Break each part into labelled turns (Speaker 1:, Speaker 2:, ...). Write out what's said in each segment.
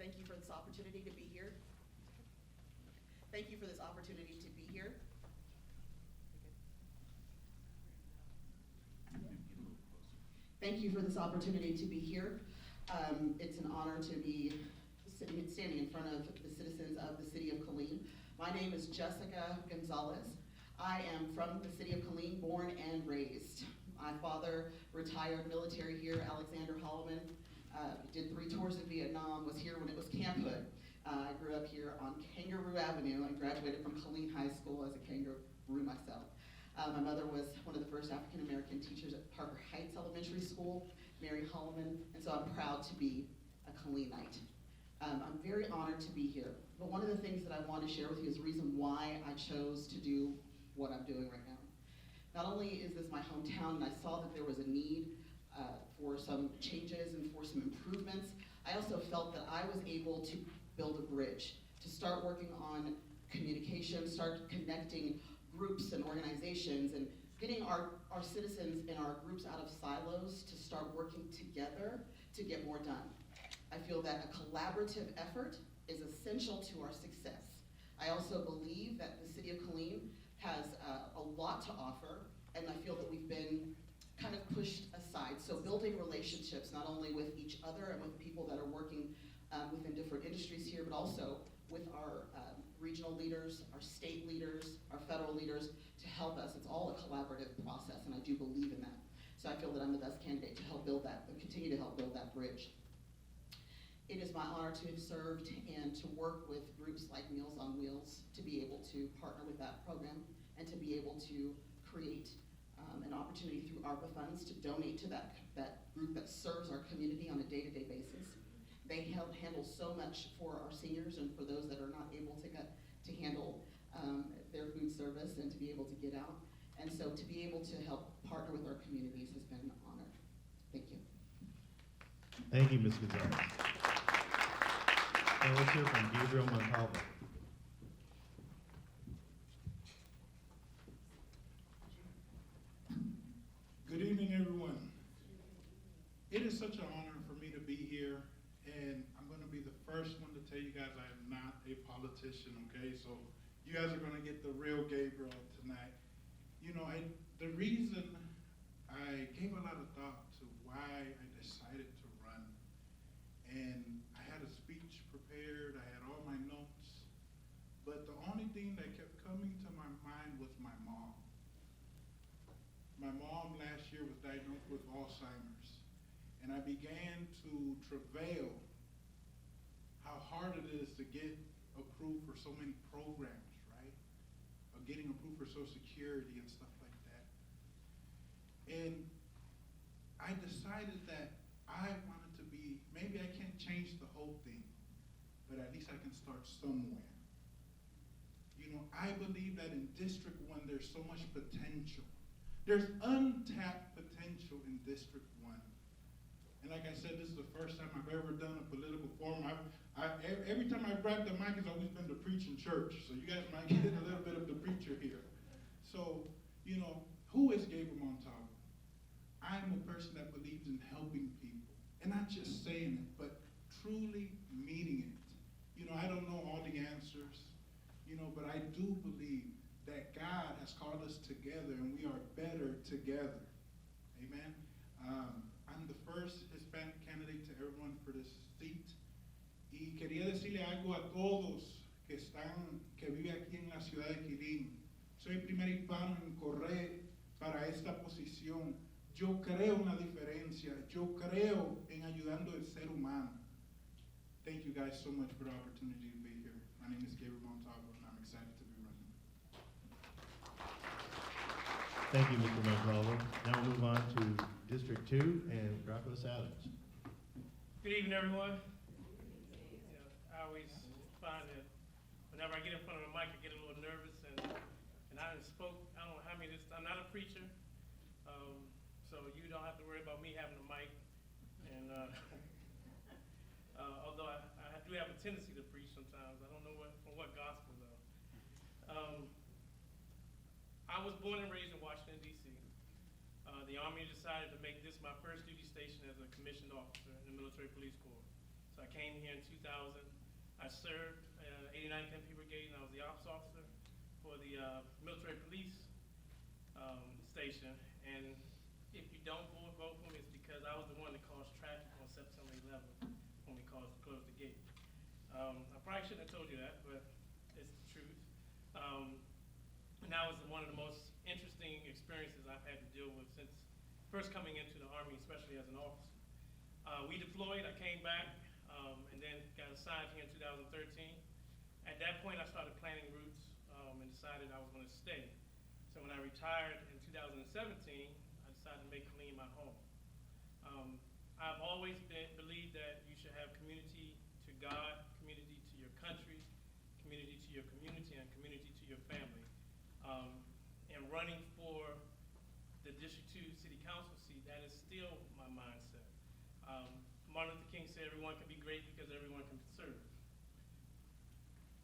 Speaker 1: Thank you for this opportunity to be here. Thank you for this opportunity to be here. Thank you for this opportunity to be here. It's an honor to be standing in front of the citizens of the city of Killeen. My name is Jessica Gonzalez. I am from the city of Killeen, born and raised. My father retired military here, Alexander Holloman. Did 3 tours of Vietnam, was here when it was Camp Hood. I grew up here on Kangaroo Avenue and graduated from Killeen High School as a kangaroo myself. My mother was one of the first African-American teachers at Parker Heights Elementary School, Mary Holloman, and so I'm proud to be a Killeenite. I'm very honored to be here, but one of the things that I want to share with you is the reason why I chose to do what I'm doing right now. Not only is this my hometown, and I saw that there was a need for some changes and for some improvements, I also felt that I was able to build a bridge, to start working on communication, start connecting groups and organizations, and getting our citizens and our groups out of silos to start working together to get more done. I feel that a collaborative effort is essential to our success. I also believe that the city of Killeen has a lot to offer, and I feel that we've been kind of pushed aside. So building relationships, not only with each other and with people that are working within different industries here, but also with our regional leaders, our state leaders, our federal leaders to help us. It's all a collaborative process, and I do believe in that. So I feel that I'm the best candidate to help build that, and continue to help build that bridge. It is my honor to have served and to work with groups like Meals on Wheels to be able to partner with that program and to be able to create an opportunity through ARPA funds to donate to that group that serves our community on a day-to-day basis. They handle so much for our seniors and for those that are not able to handle their food service and to be able to get out. And so to be able to help partner with our communities has been an honor. Thank you.
Speaker 2: Thank you, Ms. Gonzalez. And let's hear from Gabriel Montalvo.
Speaker 3: Good evening, everyone. It is such an honor for me to be here, and I'm going to be the first one to tell you guys I am not a politician, okay? So you guys are going to get the real Gabriel tonight. You know, the reason I gave a lot of thought to why I decided to run, and I had a speech prepared, I had all my notes, but the only thing that kept coming to my mind was my mom. My mom last year was diagnosed with Alzheimer's, and I began to travail how hard it is to get approved for so many programs, right? Or getting approved for Social Security and stuff like that. And I decided that I wanted to be, maybe I can't change the whole thing, but at least I can start somewhere. You know, I believe that in District 1 there's so much potential. There's untapped potential in District 1. And like I said, this is the first time I've ever done a political forum. Every time I've grabbed the mic, it's always been to preach in church. So you guys might get a little bit of the preacher here. So, you know, who is Gabriel Montalvo? I'm a person that believes in helping people. And not just saying it, but truly meaning it. You know, I don't know all the answers, you know, but I do believe that God has called us together and we are better together. Amen. I'm the first Hispanic candidate to ever run for this seat. Y quería decirle algo a todos que viven aquí en la ciudad de Killeen. Soy el primer hispano en correr para esta posición. Yo creo en la diferencia. Yo creo en ayudando al ser humano. Thank you guys so much for the opportunity to be here. My name is Gabriel Montalvo, and I'm excited to be running.
Speaker 2: Thank you, Mr. Montalvo. Now we'll move on to District 2 and Rockland Adams.
Speaker 4: Good evening, everyone. I always find that whenever I get in front of the mic, I get a little nervous, and I done spoke, I don't know how many, I'm not a preacher, so you don't have to worry about me having a mic. And although I do have a tendency to preach sometimes, I don't know from what gospel though. I was born and raised in Washington, D.C. The Army decided to make this my first duty station as a commissioned officer in the Military Police Corps. So I came here in 2000. I served 89th Infantry Brigade, and I was the ops officer for the military police station. And if you don't vote for me, it's because I was the one that caused traffic on September 11th when we closed the gate. I probably shouldn't have told you that, but it's the truth. And that was one of the most interesting experiences I've had to deal with since first coming into the Army, especially as an officer. We deployed, I came back, and then got assigned here in 2013. At that point, I started planning routes and decided I was going to stay. So when I retired in 2017, I decided to make Killeen my home. I've always believed that you should have community to God, community to your country, community to your community, and community to your family. And running for the District 2 City Council seat, that is still my mindset. Martin Luther King said everyone can be great because everyone can serve.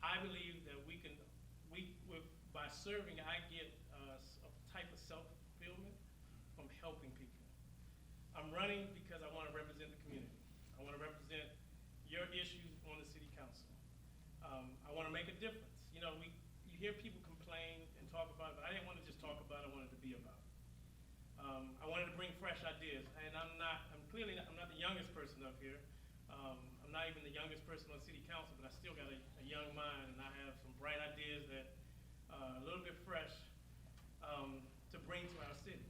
Speaker 4: I believe that by serving, I get a type of self-fulfillment from helping people. I'm running because I want to represent the community. I want to represent your issues on the city council. I want to make a difference. You know, you hear people complain and talk about it, but I didn't want to just talk about it, I wanted to be about it. I wanted to bring fresh ideas, and I'm not the youngest person up here. I'm not even the youngest person on city council, but I still got a young mind, and I have some bright ideas that a little bit fresh to bring to our city.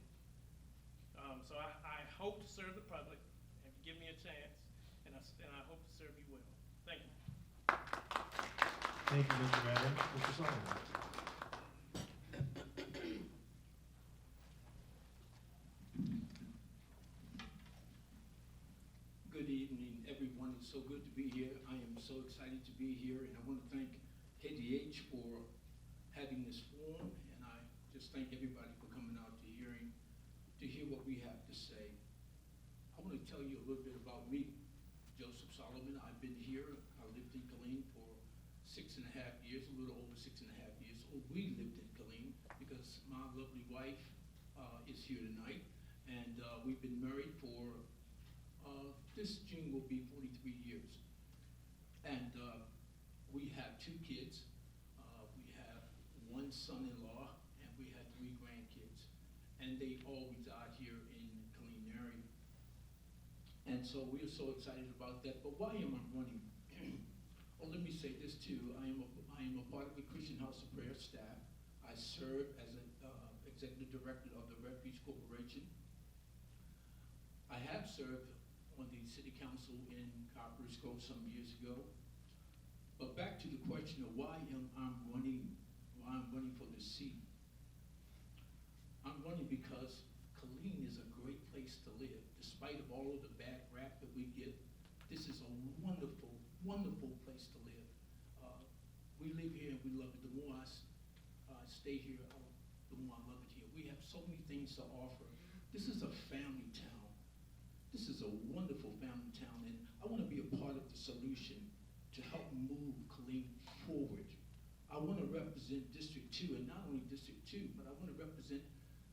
Speaker 4: So I hope to serve the public, if you give me a chance, and I hope to serve you well. Thank you.
Speaker 2: Thank you, Mr. Adams. Mr. Solomon.
Speaker 5: Good evening, everyone. It's so good to be here. I am so excited to be here, and I want to thank KDH for having this forum, and I just thank everybody for coming out to hear what we have to say. I want to tell you a little bit about me. Joseph Solomon. I've been here. I lived in Killeen for 6.5 years, a little over 6.5 years. Oh, we lived in Killeen because my lovely wife is here tonight, and we've been married for this June will be 43 years. And we have 2 kids. We have 1 son-in-law, and we had 3 grandkids. And they all reside here in Killeen area. And so we are so excited about that. But why am I running? Oh, let me say this too. I am a part of the Christian House of Prayer staff. I serve as an executive director of the Refuge Corporation. I have served on the city council in Copperas Grove some years ago. But back to the question of why I'm running for the seat. I'm running because Killeen is a great place to live. Despite of all of the bad rap that we get, this is a wonderful, wonderful place to live. We live here and we love it. The more I stay here, the more I love it here. We have so many things to offer. This is a family town. This is a wonderful family town, and I want to be a part of the solution to help move Killeen forward. I want to represent District 2, and not only District 2, but I want to represent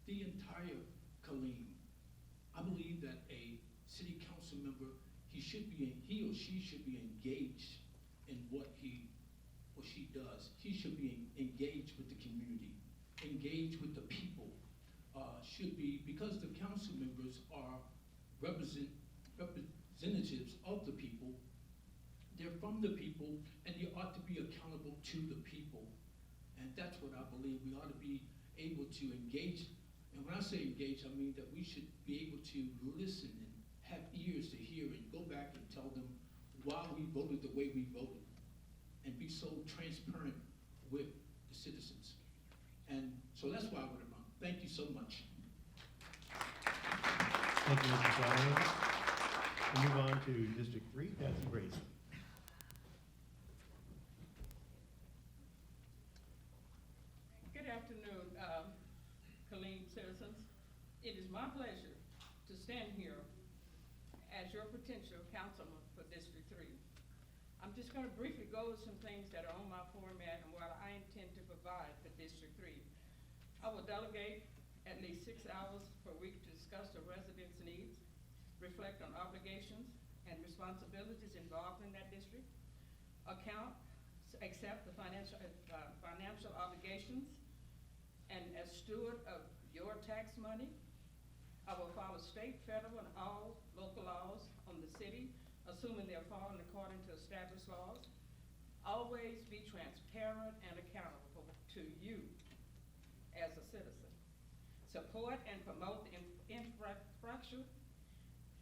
Speaker 5: the entire Killeen. I believe that a city council member, he or she should be engaged in what he or she does. He should be engaged with the community, engaged with the people. Because the council members are representatives of the people. They're from the people, and they ought to be accountable to the people. And that's what I believe. We ought to be able to engage. And when I say engage, I mean that we should be able to listen and have ears to hear and go back and tell them why we voted the way we voted, and be so transparent with the citizens. And so that's why I would have run. Thank you so much.
Speaker 2: Thank you, Mr. Solomon. We'll move on to District 3, Patsy Bracy.
Speaker 6: Good afternoon, Killeen citizens. It is my pleasure to stand here as your potential councilman for District 3. I'm just going to briefly go over some things that are on my format and what I intend to provide for District 3. I will delegate at least 6 hours per week to discuss the residents' needs, reflect on obligations, and responsibilities involved in that district, accept the financial obligations, and as steward of your tax money, I will follow state, federal, and all local laws on the city, assuming they're followed according to established laws. Always be transparent and accountable to you as a citizen. Support and promote the infrastructure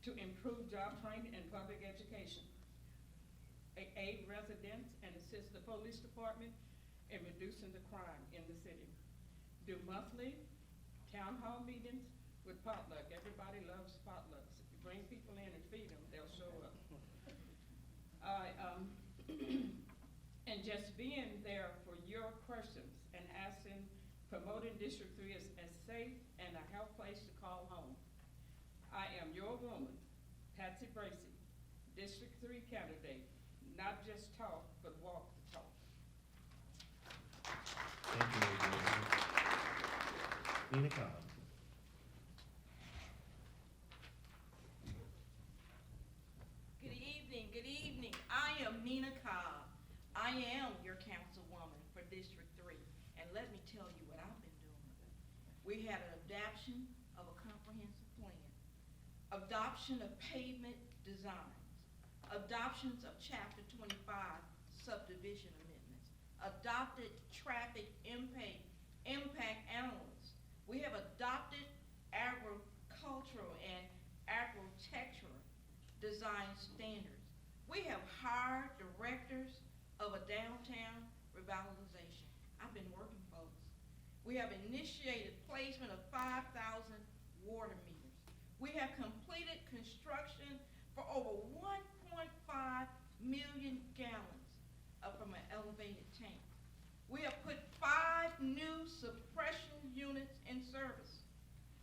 Speaker 6: to improve job training and public education. Aid residents and assist the police department in reducing the crime in the city. Do monthly town hall meetings with potluck. Everybody loves potlucks. If you bring people in and feed them, they'll show up. And just being there for your questions and asking, promoting District 3 as safe and a health place to call home. I am your woman, Patsy Bracy, District 3 candidate. Not just talk, but walk the talk.
Speaker 2: Thank you, Ms. Bracy. Nina Cobb.
Speaker 7: Good evening, good evening. I am Nina Cobb. I am your councilwoman for District 3. And let me tell you what I've been doing. We had an adoption of a comprehensive plan, adoption of pavement designs, adoptions of Chapter 25 subdivision amendments, adopted traffic impact analysis. We have adopted agricultural and architectural design standards. We have hired directors of a downtown revitalization. I've been working, folks. We have initiated placement of 5,000 water meters. We have completed construction for over 1.5 million gallons from an elevated tank. We have put 5 new suppression units in service.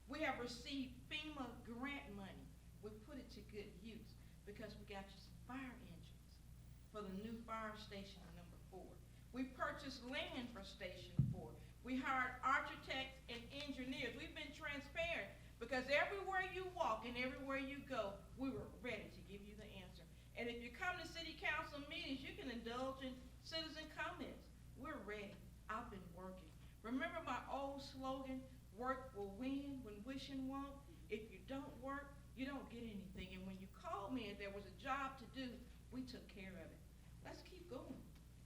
Speaker 7: We have received FEMA grant money. We put it to good use because we got you some fire engines for the new fire station number 4. We purchased land for Station 4. We hired architects and engineers. We've been transparent because everywhere you walk and everywhere you go, we were ready to give you the answer. And if you come to city council meetings, you can indulge in citizen comments. We're ready. I've been working. Remember my old slogan, work will win when wishing won't? If you don't work, you don't get anything. And when you called me and there was a job to do, we took care of it. Let's keep going.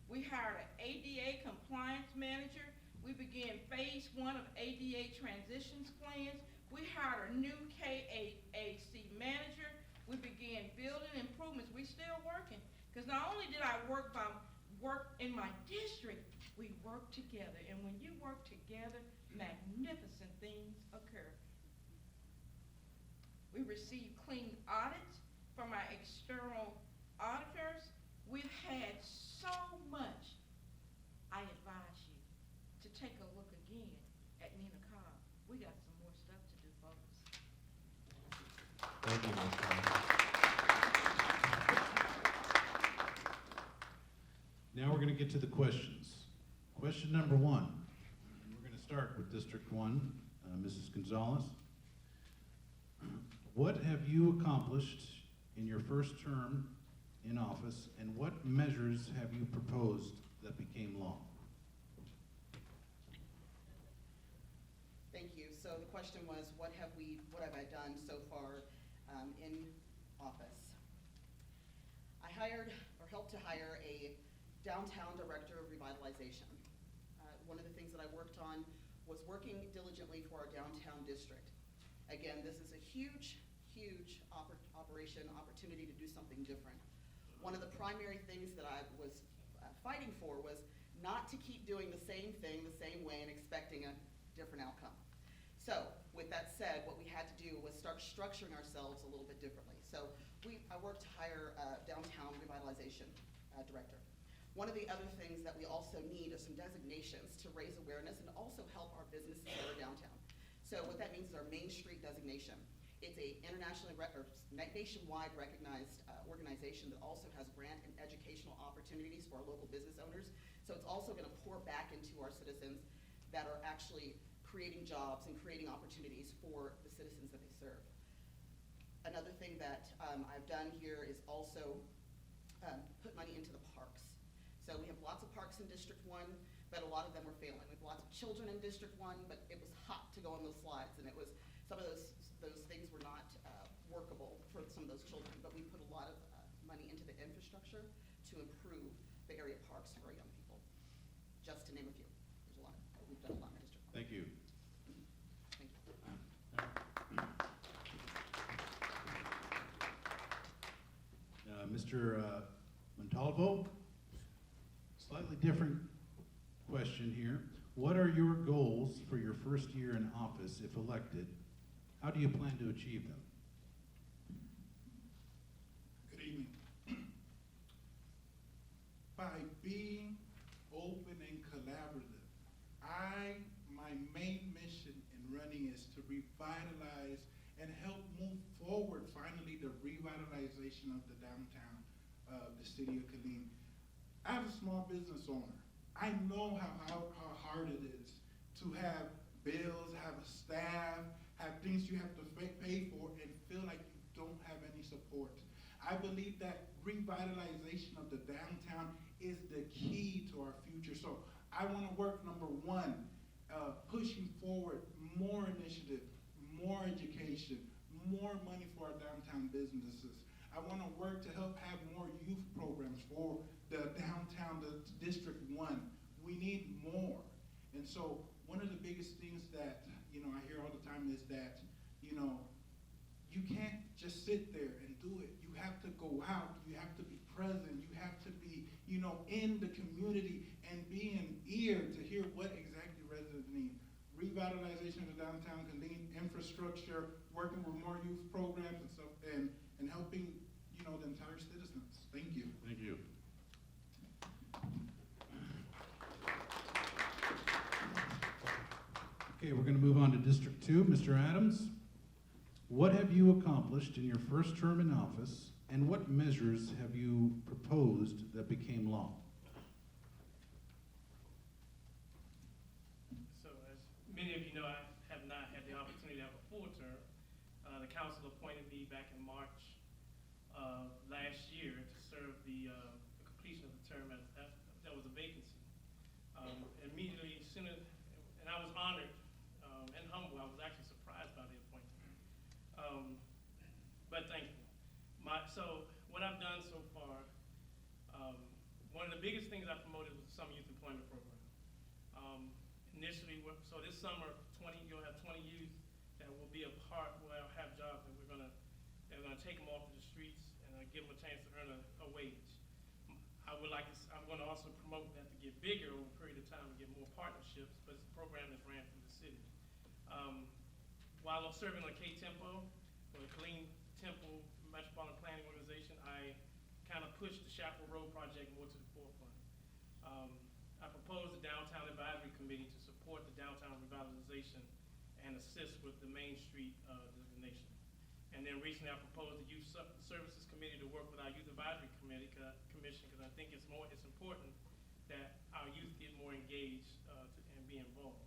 Speaker 7: We hired an ADA compliance manager. We began phase 1 of ADA transitions plans. We hired a new KAC manager. We began building improvements. We're still working. Because not only did I work in my district, we work together. And when you work together, magnificent things occur. We received clean audits from our external auditors. We've had so much. I advise you to take a look again at Nina Cobb. We got some more stuff to do, folks.
Speaker 2: Thank you, Ms. Cobb.
Speaker 8: Now we're going to get to the questions. Question number 1. We're going to start with District 1, Mrs. Gonzalez. What have you accomplished in your first term in office, and what measures have you proposed that became law?
Speaker 1: Thank you. So the question was, what have I done so far in office? I helped to hire a downtown director of revitalization. One of the things that I worked on was working diligently for our downtown district. Again, this is a huge opportunity to do something different. One of the primary things that I was fighting for was not to keep doing the same thing the same way and expecting a different outcome. So with that said, what we had to do was start structuring ourselves a little bit differently. So I worked to hire a downtown revitalization director. One of the other things that we also need are some designations to raise awareness and also help our businesses that are downtown. So what that means is our Main Street designation. It's a nationwide recognized organization that also has grant and educational opportunities for our local business owners. So it's also going to pour back into our citizens that are actually creating jobs and creating opportunities for the citizens that they serve. Another thing that I've done here is also put money into the parks. So we have lots of parks in District 1, but a lot of them were failing. We have lots of children in District 1, but it was hot to go on those slides, and it was, some of those things were not workable for some of those children, but we put a lot of money into the infrastructure to improve the area parks for our young people, just to name a few. There's a lot. We've done a lot in District 1.
Speaker 8: Thank you.
Speaker 1: Thank you.
Speaker 8: Mr. Montalvo, slightly different question here. What are your goals for your first year in office if elected? How do you plan to achieve them?
Speaker 3: Good evening. By being open and collaborative, my main mission in running is to revitalize and help move forward, finally, the revitalization of the downtown of the city of Killeen. As a small business owner, I know how hard it is to have bills, have a staff, have things you have to pay for, and feel like you don't have any support. I believe that revitalization of the downtown is the key to our future. So I want to work, number one, pushing forward more initiative, more education, more money for our downtown businesses. I want to work to help have more youth programs for the downtown, the District 1. We need more. And so one of the biggest things that, I hear all the time is that, you can't just sit there and do it. You have to go out, you have to be present, you have to be, in the community and be an ear to hear what exactly residents need. Revitalization of the downtown, Killeen infrastructure, working with more youth programs and stuff, and helping, the entire citizens. Thank you.
Speaker 8: Thank you. Okay, we're going to move on to District 2. Mr. Adams, what have you accomplished in your first term in office, and what measures have you proposed that became law?
Speaker 4: So as many of you know, I have not had the opportunity to have a full term. The council appointed me back in March of last year to serve the completion of the term as there was a vacancy. Immediately, and I was honored and humble. I was actually surprised by the appointment, but thankful. So what I've done so far, one of the biggest things I promoted was the Summer Youth Employment Program. Initially, so this summer, you'll have 20 youth that will be a part, will have jobs, and they're gonna take them off of the streets and give them a chance to earn a wage. I'm gonna also promote that to get bigger over a period of time and get more partnerships, but it's a program that's ran through the city. While I'm serving on K-Tempo, for the Killeen Temple Metropolitan Planning Organization, I kind of pushed the Chapel Road project more to the forefront. I proposed the Downtown Advisory Committee to support the downtown revitalization and assist with the Main Street designation. And then recently I proposed the Youth Services Committee to work with our Youth Advisory Commission, because I think it's important that our youth get more engaged and be involved.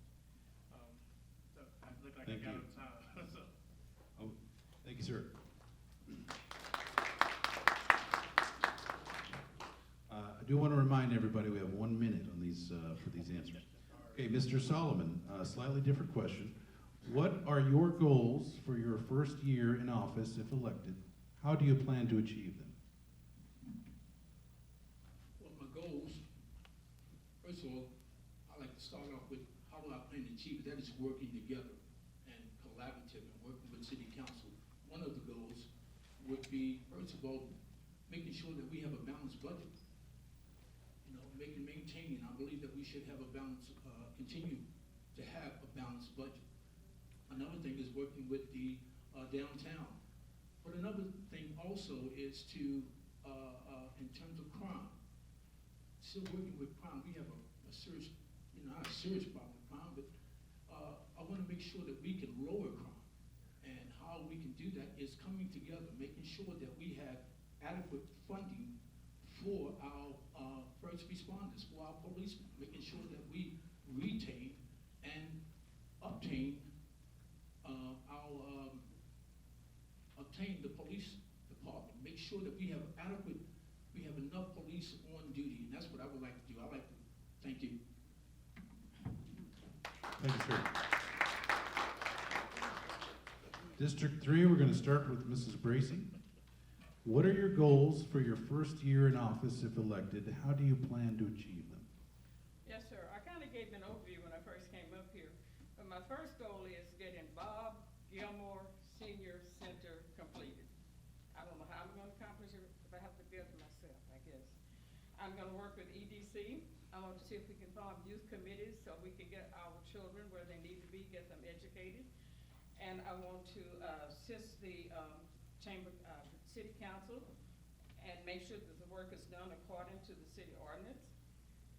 Speaker 4: So I look like
Speaker 8: Thank
Speaker 4: I got
Speaker 8: you.
Speaker 4: time. So.
Speaker 8: Oh, thank you, sir. I do want to remind everybody we have 1 minute on these for these answers. Okay, Mr. Solomon, slightly different question. What are your goals for your first year in office if elected? How do you plan to achieve them?
Speaker 5: Well, my goals, first of all, I like to start off with how do I plan to achieve it? That is working together and collaborative and working with City Council. One of the goals would be, first of all, making sure that we have a balanced budget. Maintaining, I believe that we should have a balanced, continue to have a balanced budget. Another thing is working with the downtown. But another thing also is to, in terms of crime, still working with crime. We have a serious, not a serious problem with crime, but I want to make sure that we can lower crime. And how we can do that is coming together, making sure that we have adequate funding for our first responders, for our policemen, making sure that we retain and obtain obtain the sure that we have enough police on duty, and that's what I would like to do. I'd like to thank you.
Speaker 8: Thank you, sir. District 3, we're going to start with Mrs. Bracy. What are your goals for your first year in office if elected? How do you plan to achieve them?
Speaker 6: Yes, sir. I kind of gave an overview when I first came up here. But my first goal is getting Bob Gilmore Senior Center completed. I don't know how I'm going to accomplish it if I have to build it myself, I guess. I'm going to work with EDC. I want to see if we can form youth committees so we can get our children where they need to be, get them educated. And I want to assist the City Council and make sure that the work is done according to the city ordinance.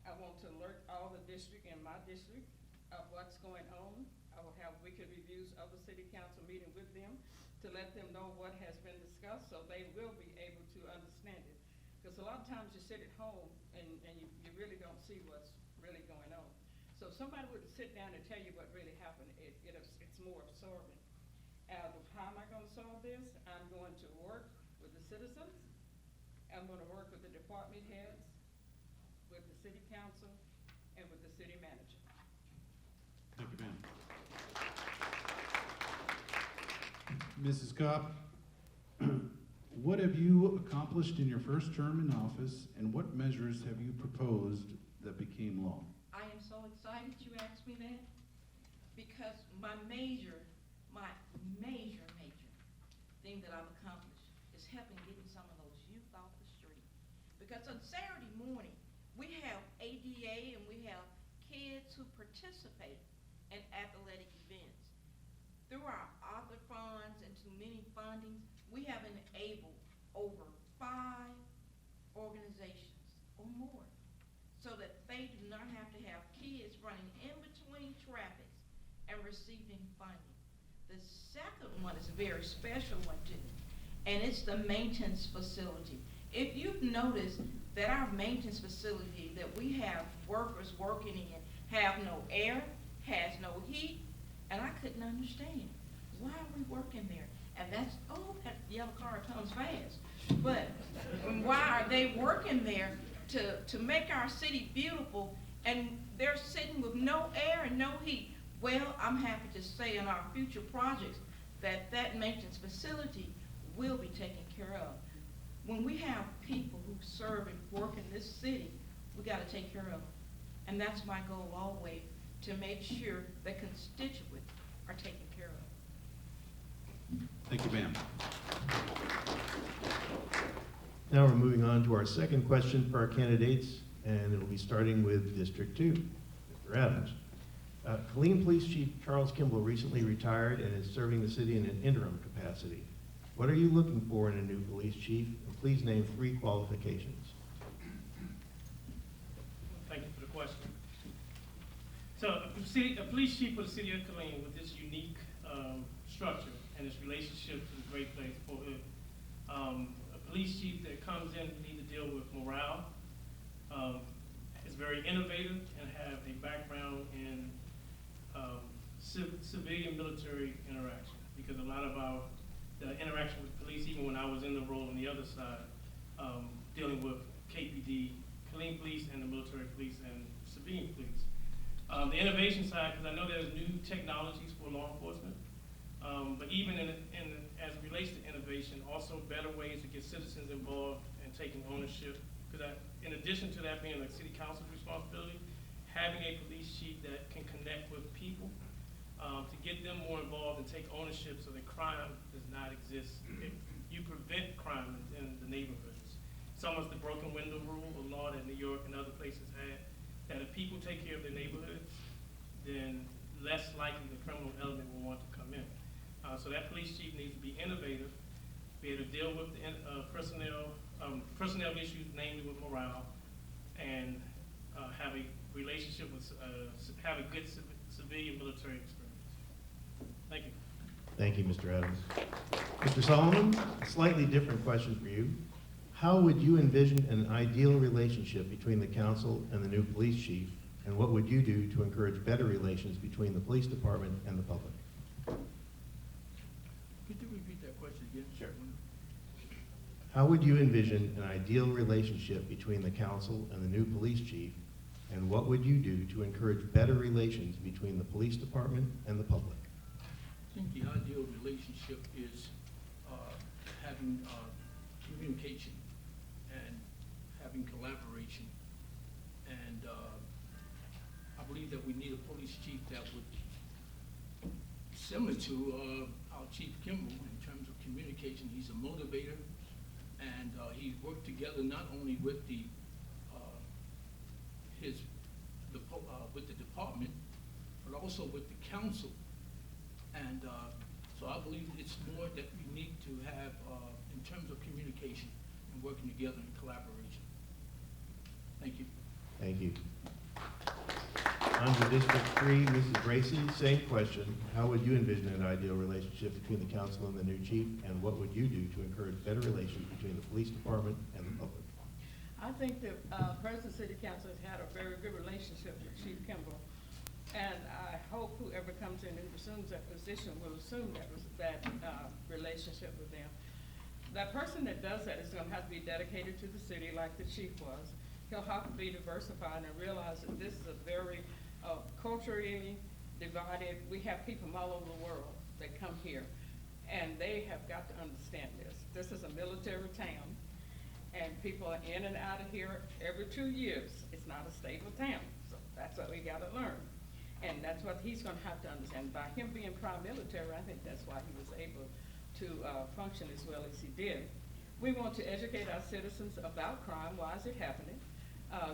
Speaker 6: I want to alert all the district in my district of what's going on. I will have weekly reviews of the City Council meeting with them to let them know what has been discussed so they will be able to understand it. Because a lot of times you sit at home and you really don't see what's really going on. So if somebody would sit down and tell you what really happened, it's more absorbing. How am I going to solve this? I'm going to work with the citizens. I'm going to work with the department heads, with the City Council, and with the city manager.
Speaker 8: Thank you, ma'am. Mrs. Kopp, what have you accomplished in your first term in office, and what measures have you proposed that became law?
Speaker 7: I am so excited you asked me that, because my major thing that I've accomplished is helping getting some of those youth off the street. Because on Saturday morning, we have ADA and we have kids who participate in athletic events. Through our author funds and too many fundings, we have enabled over 5 organizations or more so that they do not have to have kids running in between traffic and receiving funding. The second one is a very special one too, and it's the maintenance facility. If you've noticed that our maintenance facility that we have workers working in have no air, has no heat, and I couldn't understand, why are we working there? And that's, oh, that yellow car comes fast. But why are they working there to make our city beautiful, and they're sitting with no air and no heat? Well, I'm happy to say in our future projects that maintenance facility will be taken care of. When we have people who serve and work in this city, we got to take care of them. And that's my goal always, to make sure that constituents are taken care of.
Speaker 8: Thank you, ma'am.
Speaker 2: Now we're moving on to our second question for our candidates, and it'll be starting with District 2, Mr. Adams. Killeen Police Chief Charles Kimball recently retired and is serving the city in an interim capacity. What are you looking for in a new police chief? And please name 3 qualifications.
Speaker 4: Thank you for the question. So a police chief for the city of Killeen with this unique structure and its relationship to the Great Place for it. A police chief that comes in need to deal with morale, is very innovative and have a background in civilian military interaction, because a lot of the interaction with police, even when I was in the role on the other side, dealing with KPD, Killeen Police, and the military police and civilian police. The innovation side, because I know there's new technologies for law enforcement, but even as it relates to innovation, also better ways to get citizens involved and taking ownership. Because in addition to that being like city council's responsibility, having a police chief that can connect with people to get them more involved and take ownership so that crime does not exist. You prevent crime in the neighborhoods. It's almost the broken window rule, a law that New York and other places had, that if people take care of their neighborhoods, then less likely the criminal element will want to come in. So that police chief needs to be innovative, be able to deal with the personnel issues, namely with morale, and have a relationship with, have a good civilian military experience. Thank you.
Speaker 2: Thank you, Mr. Adams. Mr. Solomon, a slightly different question for you. How would you envision an ideal relationship between the council and the new police chief, and what would you do to encourage better relations between the police department and the public?
Speaker 5: Could you repeat that question again?
Speaker 2: Sure. How would you envision an ideal relationship between the council and the new police chief? And what would you do to encourage better relations between the police department and the public?
Speaker 5: I think the ideal relationship is having communication and having collaboration. And I believe that we need a police chief that would, similar to our Chief Kimball in terms of communication. He's a motivator, and he's worked together not only with the with the department, but also with the council. And so I believe it's more that we need to have in terms of communication and working together in collaboration. Thank you.
Speaker 2: Thank you. On to District 3, Mrs. Bracy, same question. How would you envision an ideal relationship between the council and the new chief? And what would you do to encourage better relations between the police department and the public?
Speaker 6: I think the President City Council has had a very good relationship with Chief Kimball. And I hope whoever comes in and assumes that position will assume that relationship with them. That person that does that is gonna have to be dedicated to the city like the chief was. He'll have to be diversified and realize that this is a very culturally divided, we have people from all over the world that come here. And they have got to understand this. This is a military town, and people are in and out of here every 2 years. It's not a stable town, so that's what we gotta learn. And that's what he's gonna have to understand. By him being prime military, I think that's why he was able to function as well as he did. We want to educate our citizens about crime. Why is it happening?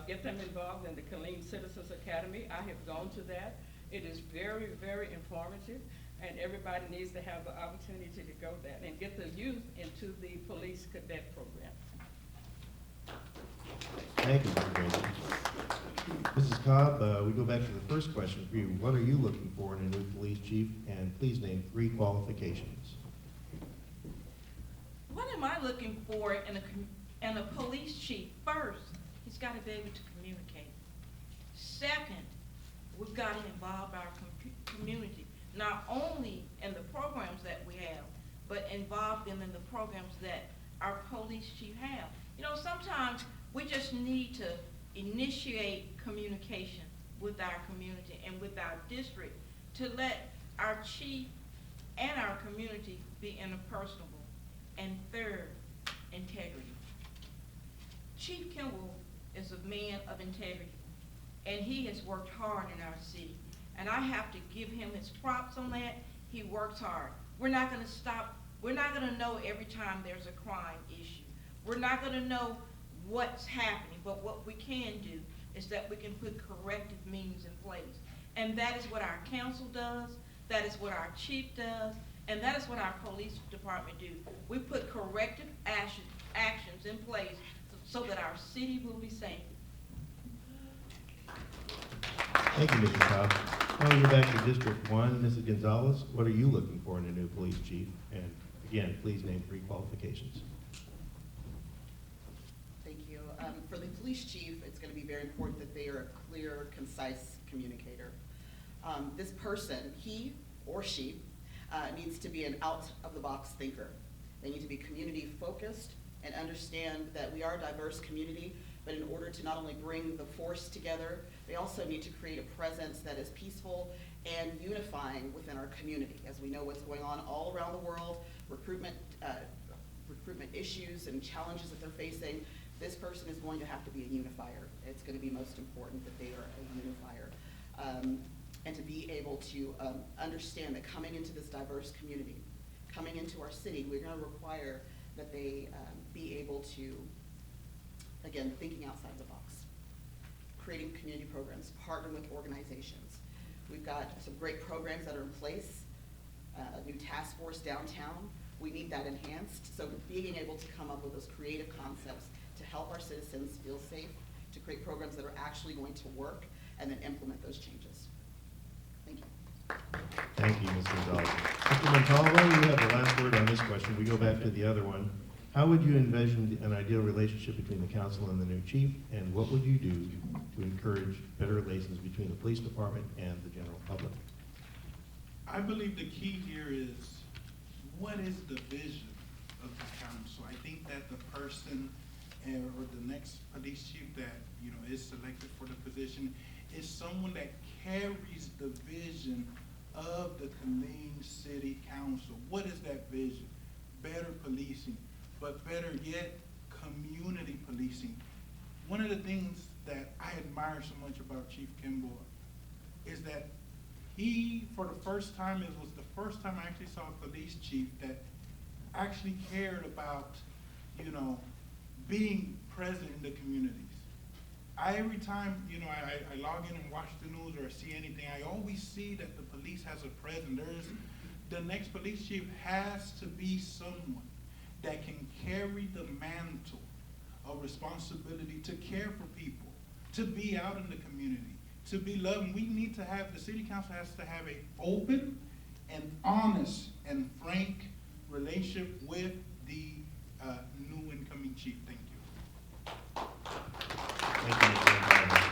Speaker 6: Get them involved in the Killeen Citizens Academy. I have gone to that. It is very, very informative, and everybody needs to have the opportunity to go there and get the youth into the police cadet program.
Speaker 2: Thank you, Mr. Bracy. Mrs. Cobb, we go back to the first question for you. What are you looking for in a new police chief? And please name 3 qualifications.
Speaker 7: What am I looking for in a police chief? First, he's got to be able to communicate. Second, we've got to involve our community, not only in the programs that we have, but involve them in the programs that our police chief have. You know, sometimes we just need to initiate communication with our community and with our district to let our chief and our community be interpersonable. And third, integrity. Chief Kimball is a man of integrity, and he has worked hard in our city. And I have to give him his props on that. He works hard. We're not gonna stop. We're not gonna know every time there's a crime issue. We're not gonna know what's happening, but what we can do is that we can put corrective means in place. And that is what our council does, that is what our chief does, and that is what our police department do. We put corrective actions in place so that our city will be safe.
Speaker 2: Thank you, Mrs. Cobb. Now we go back to District 1, Mrs. Gonzalez. What are you looking for in a new police chief? And again, please name 3 qualifications.
Speaker 1: Thank you. For the police chief, it's going to be very important that they are a clear, concise communicator. This person, he or she, needs to be an out-of-the-box thinker. They need to be community-focused and understand that we are a diverse community, but in order to not only bring the force together, they also need to create a presence that is peaceful and unifying within our community. As we know what's going on all around the world, recruitment issues and challenges that they're facing, this person is going to have to be a unifier. It's going to be most important that they are a unifier. And to be able to understand that coming into this diverse community, coming into our city, we're going to require that they be able to, again, thinking outside the box, creating community programs, partnering with organizations. We've got some great programs that are in place, a new task force downtown. We need that enhanced. So being able to come up with those creative concepts to help our citizens feel safe, to create programs that are actually going to work, and then implement those changes. Thank you.
Speaker 2: Thank you, Ms. Gonzalez. Mr. Montalvo, you have the last word on this question. We go back to the other one. How would you envision an ideal relationship between the council and the new chief? And what would you do to encourage better relations between the police department and the general public?
Speaker 3: I believe the key here is, what is the vision of the council? I think that the person or the next police chief that, you know, is selected for the position is someone that carries the vision of the Killeen City Council. What is that vision? Better policing, but better yet, community policing. One of the things that I admire so much about Chief Kimball is that he, for the first time, it was the first time I actually saw a police chief that actually cared about, you know, being present in the communities. Every time, you know, I log in and watch the news or see anything, I always see that the police has a presence. The next police chief has to be someone that can carry the mantle of responsibility to care for people, to be out in the community, to be loving. We need to have, the city council has to have an open and honest and frank relationship with the new incoming chief. Thank you.
Speaker 2: Thank you, Mr. Gonzalez.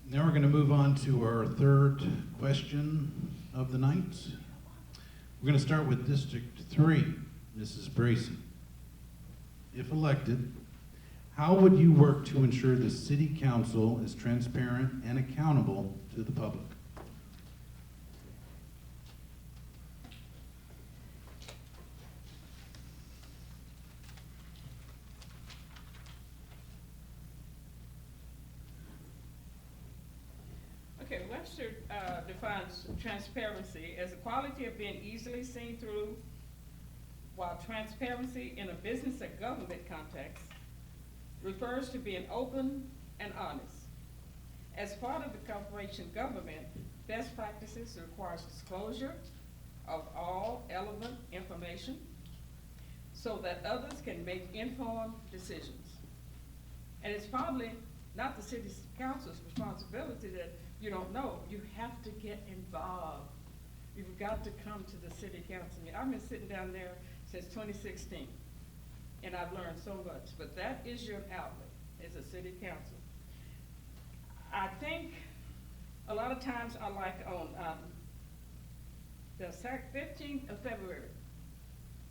Speaker 8: Now we're going to move on to our third question of the night. We're going to start with District 3, Mrs. Bracy. If elected, how would you work to ensure the city council is transparent and accountable to the public?
Speaker 6: Okay, Webster defines transparency as the quality of being easily seen through, while transparency in a business or government context refers to being open and honest. As part of the corporation government, best practices requires disclosure of all relevant information so that others can make informed decisions. And it's probably not the city council's responsibility that you don't know. You have to get involved. You've got to come to the city council. I've been sitting down there since 2016, and I've learned so much. But that is your outlet as a city council. I think a lot of times I like on the 15th of February,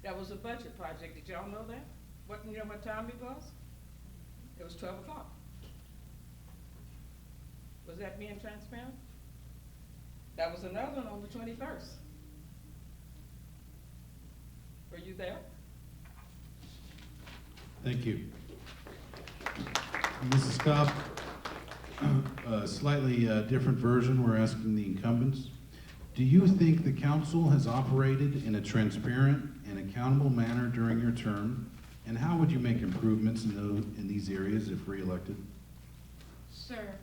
Speaker 6: that was a budget project. Did y'all know that? What, you know what time it was? It was 12 o'clock. Was that being transparent? That was another one on the 21st. Were you there?
Speaker 8: Thank you. Mrs. Cobb, a slightly different version, we're asking the incumbents. Do you think the council has operated in a transparent and accountable manner during your term? And how would you make improvements in these areas if re-elected?
Speaker 7: Sir,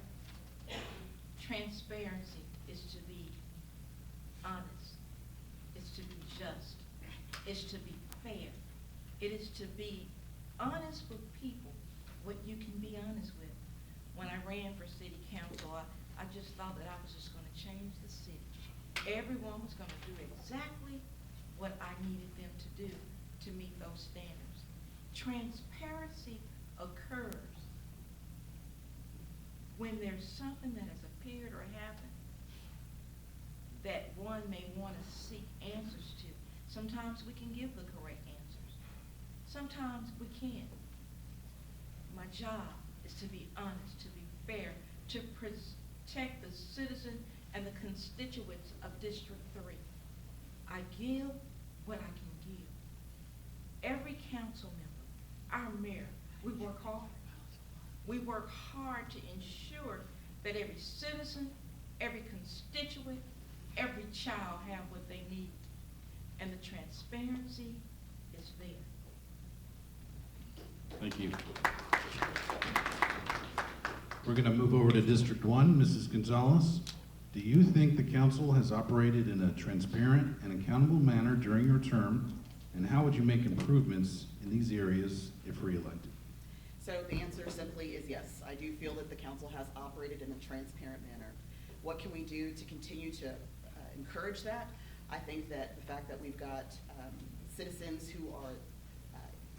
Speaker 7: transparency is to be honest, it's to be just, it's to be fair. It is to be honest with people, what you can be honest with. When I ran for city council, I just thought that I was just gonna change the city. Everyone was gonna do exactly what I needed them to do to meet those standards. Transparency occurs when there's something that has appeared or happened that one may want to seek answers to. Sometimes we can give the correct answers. Sometimes we can't. My job is to be honest, to be fair, to protect the citizen and the constituents of District 3. I give what I can give. Every council member, our mayor, we work hard. We work hard to ensure that every citizen, every constituent, every child have what they need. And the transparency is there.
Speaker 8: Thank you. We're going to move over to District 1. Mrs. Gonzalez, do you think the council has operated in a transparent and accountable manner during your term? And how would you make improvements in these areas if re-elected?
Speaker 1: So the answer simply is yes. I do feel that the council has operated in a transparent manner. What can we do to continue to encourage that? I think that the fact that we've got citizens who are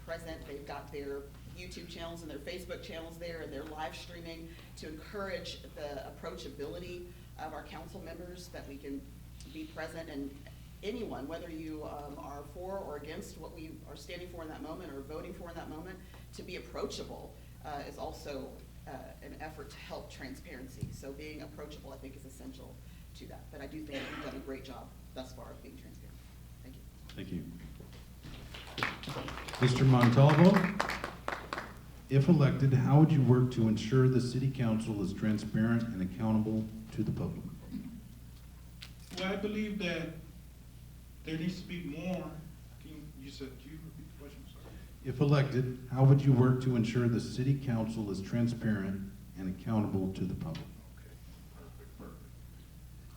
Speaker 1: present, they've got their YouTube channels and their Facebook channels there, and they're live streaming to encourage the approachability of our council members, that we can be present and anyone, whether you are for or against what we are standing for in that moment or voting for in that moment, to be approachable is also an effort to help transparency. So being approachable, I think, is essential to that. But I do think we've done a great job thus far of being transparent. Thank you.
Speaker 8: Thank you. Mr. Montalvo, if elected, how would you work to ensure the city council is transparent and accountable to the public?
Speaker 3: Well, I believe that there needs to be more, you said, can you repeat the question, sorry?
Speaker 8: If elected, how would you work to ensure the city council is transparent and accountable to the public?
Speaker 3: Okay, perfect.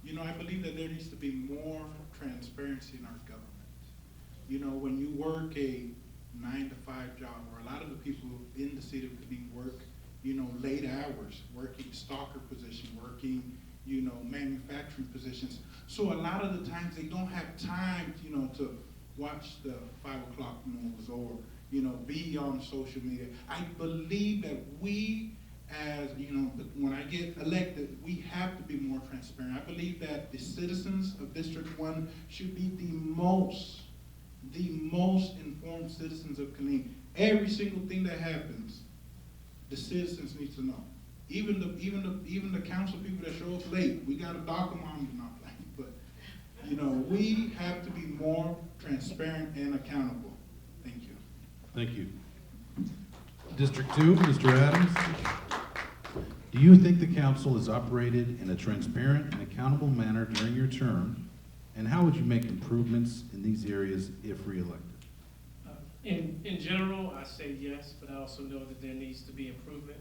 Speaker 3: You know, I believe that there needs to be more transparency in our government. You know, when you work a 9-to-5 job, or a lot of the people in the city of Killeen work, you know, late hours, working stalker position, working, you know, manufacturing positions. So a lot of the times they don't have time, you know, to watch the 5 o'clock news or, you know, be on social media. I believe that we, as, you know, when I get elected, we have to be more transparent. I believe that the citizens of District 1 should be the most informed citizens of Killeen. Every single thing that happens, the citizens need to know. Even the council people that show up late, we got to dock them on and all that. But, you know, we have to be more transparent and accountable. Thank you.
Speaker 8: Thank you. District 2, Mr. Adams. Do you think the council has operated in a transparent and accountable manner during your term? And how would you make improvements in these areas if reelected?
Speaker 4: In general, I say yes, but I also know that there needs to be improvement.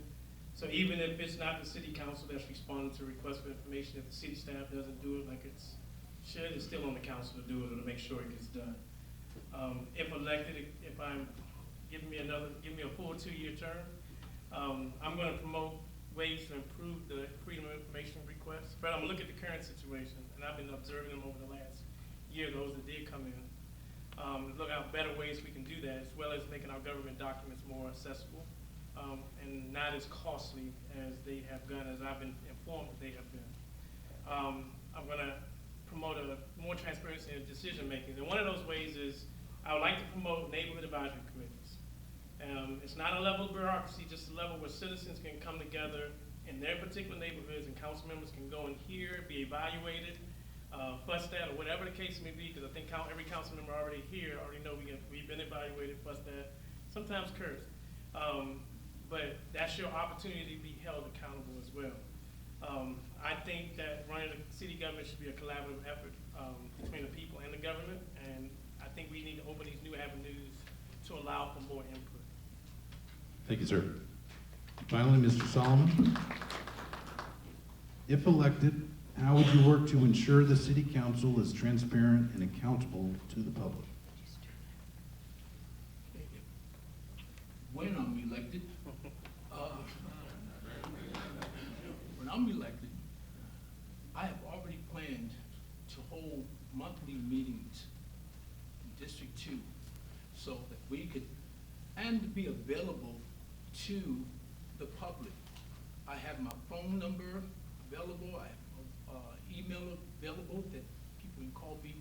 Speaker 4: So even if it's not the city council that's responding to requests for information, if the city staff doesn't do it like it should, it's still on the council to do it or to make sure it gets done. If elected, if I'm give me a full 2-year term, I'm going to promote ways to improve the freedom of information requests. But I'm going to look at the current situation, and I've been observing them over the last year, those that did come in. Look at better ways we can do that, as well as making our government documents more accessible and not as costly as they have been, as I've been informed that they have been. I'm going to promote more transparency in decision making. And one of those ways is I would like to promote neighborhood advisory committees. It's not a level of bureaucracy, just a level where citizens can come together in their particular neighborhoods and council members can go in here, be evaluated, fussed at, or whatever the case may be, because I think every council member already here already know we've been evaluated, fussed at, sometimes cursed. But that's your opportunity to be held accountable as well. I think that running a city government should be a collaborative effort between the people and the government, and I think we need to open these new avenues to allow for more input.
Speaker 8: Thank you, sir. Finally, Mr. Solomon. If elected, how would you work to ensure the city council is transparent and accountable to the public?
Speaker 5: When I'm elected, I have already planned to hold monthly meetings in District 2 so that we could, and be available to the public. I have my phone number available, I have email available that people can call me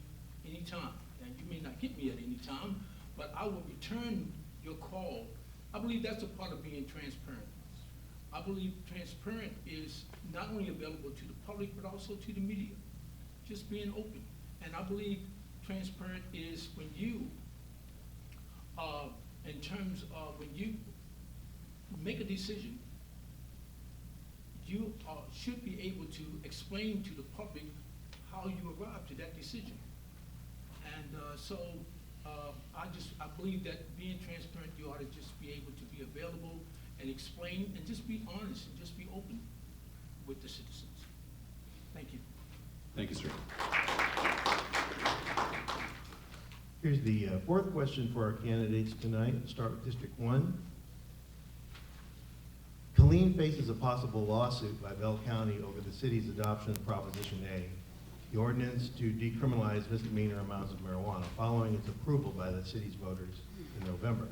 Speaker 5: anytime. And you may not get me at any time, but I will return your call. I believe that's a part of being transparent. I believe transparent is not only available to the public, but also to the media, just being open. And I believe transparent is when you, in terms of when you make a decision, you should be able to explain to the public how you arrived to that decision. And I believe that being transparent, you ought to just be able to be available and explain and just be honest and just be open with the citizens. Thank you.
Speaker 8: Thank you, sir.
Speaker 2: Here's the fourth question for our candidates tonight. Let's start with District 1. Killeen faces a possible lawsuit by Bell County over the city's adoption of Proposition A, the ordinance to decriminalize misdemeanor amounts of marijuana, following its approval by the city's voters in November.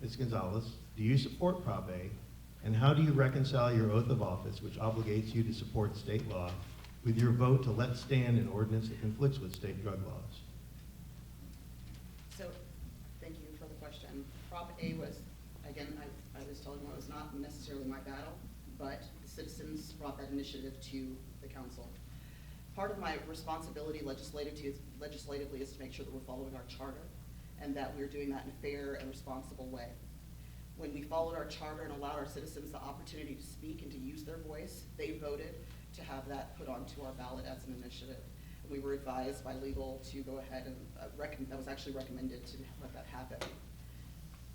Speaker 2: Ms. Gonzalez, do you support Prop A, and how do you reconcile your oath of office, which obligates you to support state law, with your vote to let stand an ordinance that conflicts with state drug laws?
Speaker 1: And Prop A was, again, I was telling you, it was not necessarily my battle, but the citizens brought that initiative to the council. Part of my responsibility legislatively is to make sure that we're following our charter and that we're doing that in a fair and responsible way. When we followed our charter and allowed our citizens the opportunity to speak and to use their voice, they voted to have that put onto our ballot as an initiative. And we were advised by legal to go ahead and that was actually recommended to let that happen.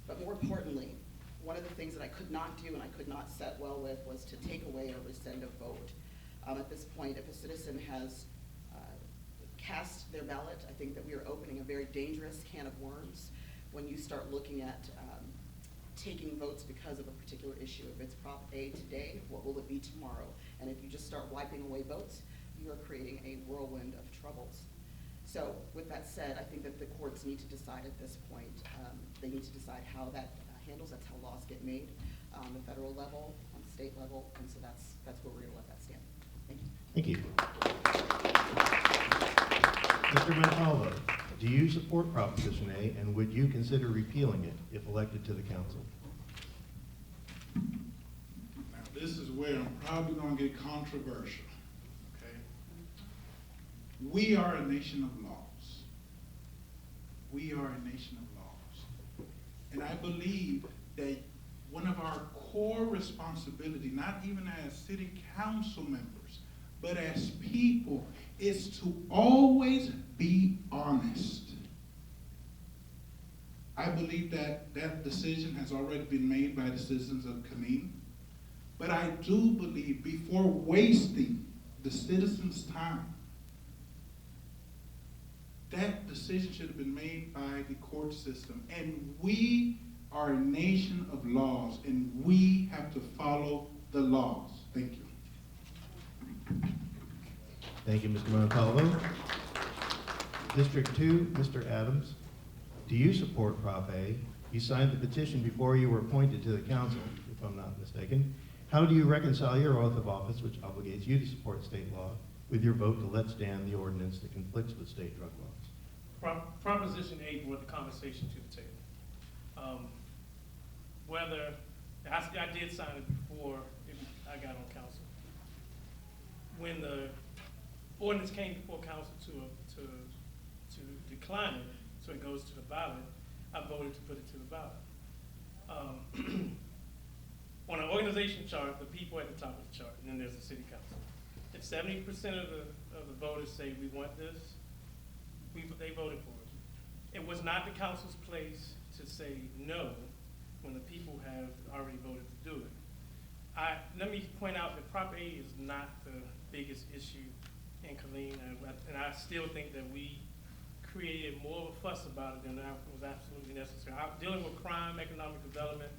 Speaker 1: But more importantly, one of the things that I could not do and I could not set well with was to take away or rescind a vote. At this point, if a citizen has cast their ballot, I think that we are opening a very dangerous can of worms when you start looking at taking votes because of a particular issue. If it's Prop A today, what will it be tomorrow? And if you just start wiping away votes, you are creating a whirlwind of troubles. So with that said, I think that the courts need to decide at this point. They need to decide how that handles. That's how laws get made on the federal level, on the state level, and so that's where we're gonna let that stand. Thank you.
Speaker 2: Thank you. Mr. Montalvo, do you support Proposition A, and would you consider repealing it if elected to the council?
Speaker 3: Now, this is where I'm probably gonna get controversial, okay? We are a nation of laws. We are a nation of laws. And I believe that one of our core responsibility, not even as city council members, but as people, is to always be honest. I believe that that decision has already been made by the citizens of Killeen, but I do believe before wasting the citizens' time, that decision should have been made by the court system. And we are a nation of laws, and we have to follow the laws. Thank you.
Speaker 2: Thank you, Mr. Montalvo. District 2, Mr. Adams, do you support Prop A? You signed the petition before you were appointed to the council, if I'm not mistaken. How do you reconcile your oath of office, which obligates you to support state law, with your vote to let stand the ordinance that conflicts with state drug laws?
Speaker 4: Proposition 8 brought the conversation to the table. Whether, I did sign it before I got on council. When the ordinance came before council to decline it, so it goes to the ballot, I voted to put it to the ballot. On an organization chart, the people at the top of the chart, and then there's the city council. If 70% of the voters say we want this, they voted for it. It was not the council's place to say no when the people have already voted to do it. Let me point out that Prop A is not the biggest issue in Killeen, and I still think that we created more of a fuss about it than was absolutely necessary. Dealing with crime, economic development,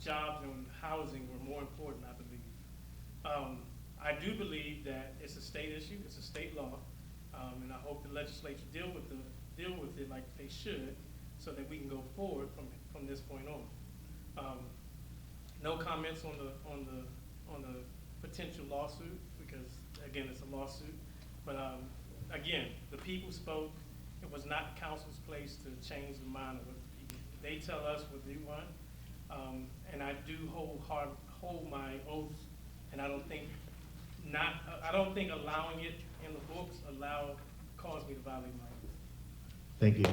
Speaker 4: jobs and housing were more important, I believe. I do believe that it's a state issue, it's a state law, and I hope the legislature deal with it like they should, so that we can go forward from this point on. No comments on the potential lawsuit, because again, it's a lawsuit. But again, the people spoke. It was not the council's place to change the mind of what the people. They tell us what they want, and I do hold my oath. And I don't think allowing it in the books caused me to violate my oath.
Speaker 2: Thank you.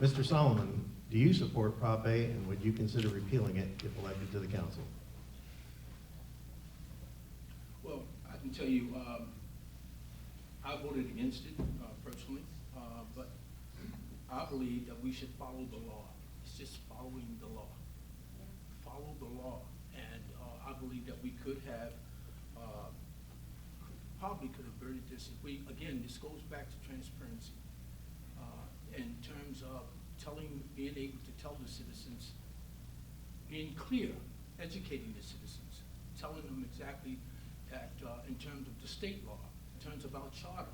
Speaker 2: Mr. Solomon, do you support Prop A, and would you consider repealing it if elected to the council?
Speaker 5: Well, I can tell you, I voted against it personally, but I believe that we should follow the law. It's just following the law. Follow the law. And I believe that we could have, probably could have voted this if we, again, this goes back to transparency. In terms of being able to tell the citizens, being clear, educating the citizens, telling them exactly that in terms of the state law, in terms of our charter.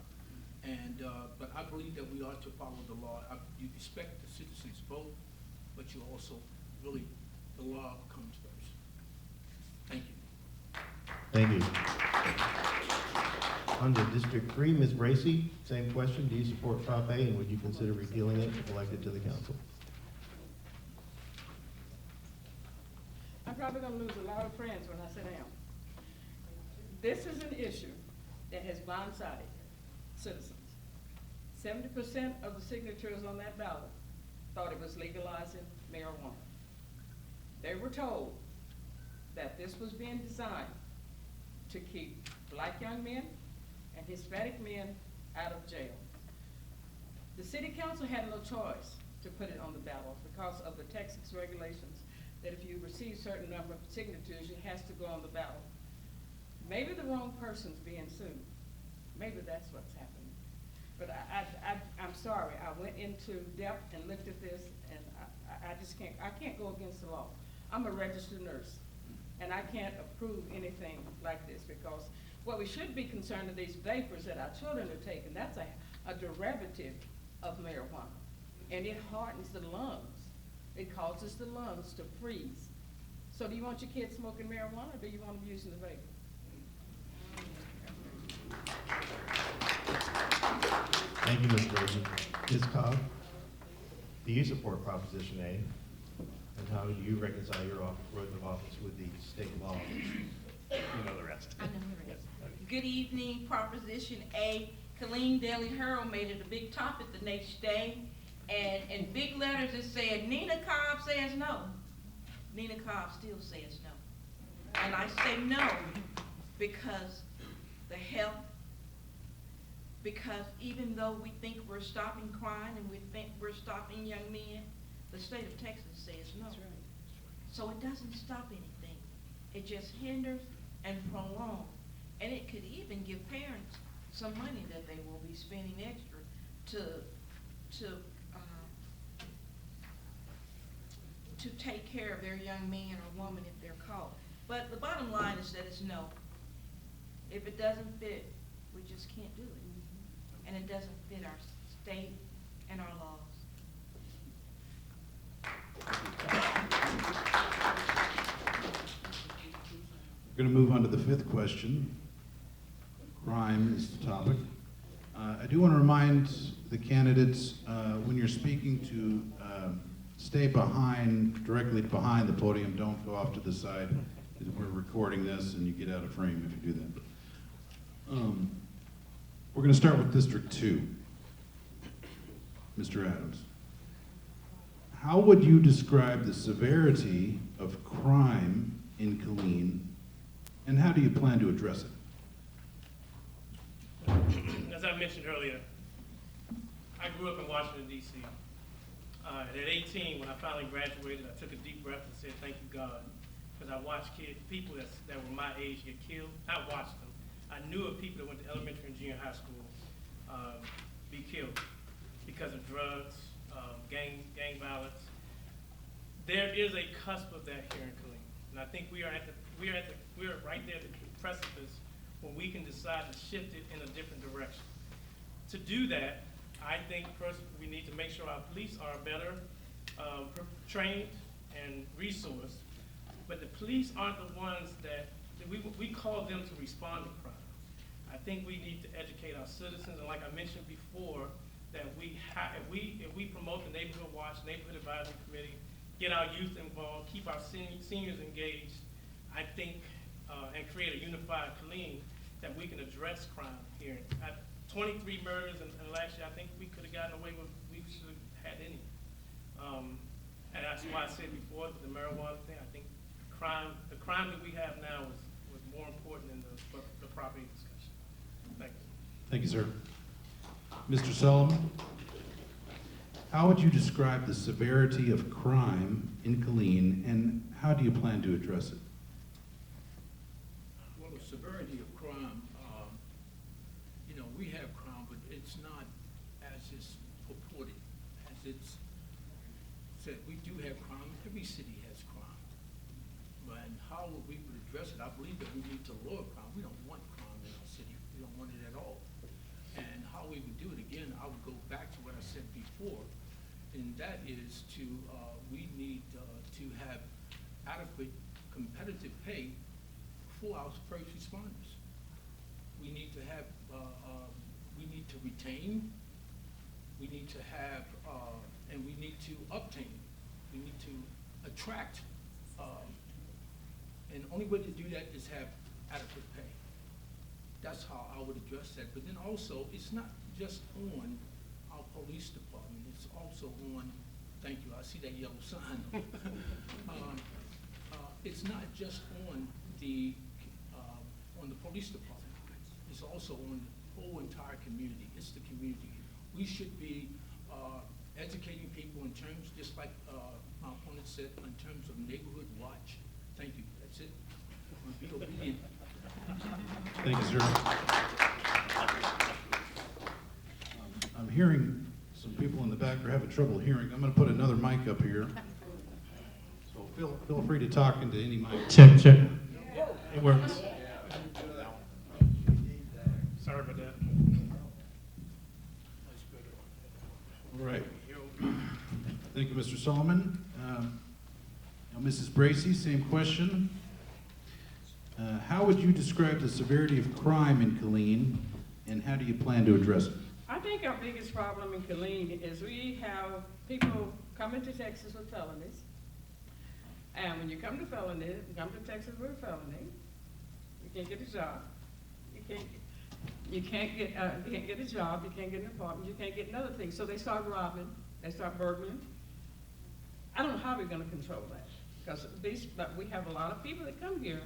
Speaker 5: And, but I believe that we ought to follow the law. You respect the citizens' vote, but you also really, the law comes first. Thank you.
Speaker 2: Thank you. On to District 3, Ms. Bracy, same question. Do you support Prop A, and would you consider repealing it if elected to the council?
Speaker 6: I'm probably gonna lose a lot of friends when I sit down. This is an issue that has blindsided citizens. 70% of the signatures on that ballot thought it was legalizing marijuana. They were told that this was being designed to keep black young men and Hispanic men out of jail. The city council had no choice to put it on the ballot because of the Texas regulations that if you receive certain number of signatures, it has to go on the ballot. Maybe the wrong person's being sued. Maybe that's what's happening. But I'm sorry, I went into depth and looked at this, and I just can't, I can't go against the law. I'm a registered nurse, and I can't approve anything like this, because what we should be concerned of these vapors that our children are taking, that's a derivative of marijuana, and it hardens the lungs. It causes the lungs to freeze. So do you want your kids smoking marijuana, or do you want them using the vapor?
Speaker 2: Thank you, Ms. Bracy. Ms. Cobb, do you support Proposition A? And how do you reconcile your oath of office with the state law? You know the rest.
Speaker 7: I know the rest.
Speaker 2: Yes.
Speaker 7: Good evening, Proposition A. Killeen Daily Herald made it a big topic the next day, and in big letters it said, Nina Cobb says no. Nina Cobb still says no. And I say no because the health, because even though we think we're stopping crime and we think we're stopping young men, the state of Texas says no.
Speaker 6: That's right.
Speaker 7: So it doesn't stop anything. It just hinders and prolongs. And it could even give parents some money that they will be spending extra to take care of their young man or woman if they're caught. But the bottom line is that it's no. If it doesn't fit, we just can't do it. And it doesn't fit our state and our laws.
Speaker 8: We're going to move on to the fifth question. Crime is the topic. I do want to remind the candidates, when you're speaking, to stay directly behind the podium. Don't go off to the side. We're recording this and you get out of frame if you do that. We're going to start with District 2. Mr. Adams. How would you describe the severity of crime in Killeen, and how do you plan to address it?
Speaker 4: As I mentioned earlier, I grew up in Washington, D.C. At 18, when I finally graduated, I took a deep breath and said, thank you, God, because I watched people that were my age get killed. I watched them. I knew of people that went to elementary and junior high school be killed because of drugs, gang violence. There is a cusp of that here in Killeen, and I think we are right there at the precipice when we can decide to shift it in a different direction. To do that, I think first we need to make sure our police are better trained and resourced, but the police aren't the ones that we call them to respond to crime. I think we need to educate our citizens, and like I mentioned before, that if we promote the neighborhood watch, neighborhood advisory committee, get our youth involved, keep our seniors engaged, I think, and create a unified Killeen, that we can address crime here. 23 murders in last year, I think we could have gotten away with, we should have had any. And that's why I said before, the marijuana thing, I think the crime that we have now was more important than the property discussion. Thank you.
Speaker 8: Thank you, sir. Mr. Solomon, how would you describe the severity of crime in Killeen, and how do you plan to address it?
Speaker 5: Well, the severity of crime, we have crime, but it's not as it's purported, as it's said. We do have crime. Every city has crime. And how we would address it, I believe that we need to lower crime. We don't want crime in our city. We don't want it at all. And how we would do it, again, I would go back to what I said before, and that is we need to have adequate competitive pay for our first responders. We need to have we need to retain, we need to have, and we need to obtain, we need to attract, and the only way to do that is have adequate pay. That's how I would address that. But then also, it's not just on our police department, it's also on, thank you, I see that yellow sign. It's not just on the police department, it's also on the whole entire community. It's the community. We should be educating people in terms, just like my opponent said, in terms of neighborhood watch. Thank you, that's it. Be obedient.
Speaker 8: Thank you, sir. I'm hearing some people in the back are having trouble hearing. I'm going to put another mic up here. So feel free to talk into any mic.
Speaker 4: Check. It works. Sorry about that.
Speaker 8: All right. Thank you, Mr. Solomon. Now, Mrs. Bracy, same question. How would you describe the severity of crime in Killeen, and how do you plan to address it?
Speaker 6: I think our biggest problem in Killeen is we have people coming to Texas with felonies. And when you come to Texas with a felony, you can't get a job. You can't get a job, you can't get an apartment, you can't get another thing. So they start robbing, they start burgling. I don't know how we're gonna control that. Because but we have a lot of people that come here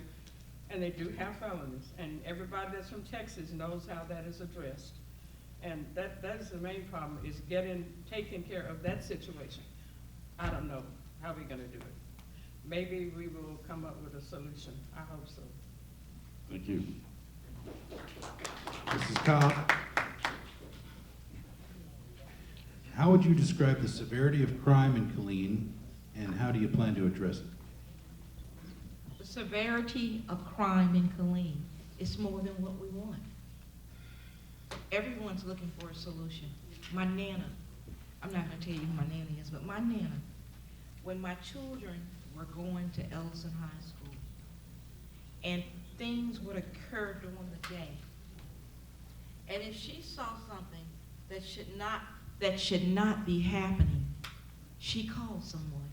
Speaker 6: and they do have felonies. And everybody that's from Texas knows how that is addressed. And that is the main problem, is taking care of that situation. I don't know how we're gonna do it. Maybe we will come up with a solution. I hope so.
Speaker 8: Thank you. Mrs. Cobb, how would you describe the severity of crime in Killeen, and how do you plan to address it?
Speaker 9: The severity of crime in Killeen is more than what we want. Everyone's looking for a solution. My Nana, I'm not gonna tell you who my Nana is, but my Nana, when my children were going to Ellison High School, and things would occur during the day, and if she saw something that should not be happening, she called someone.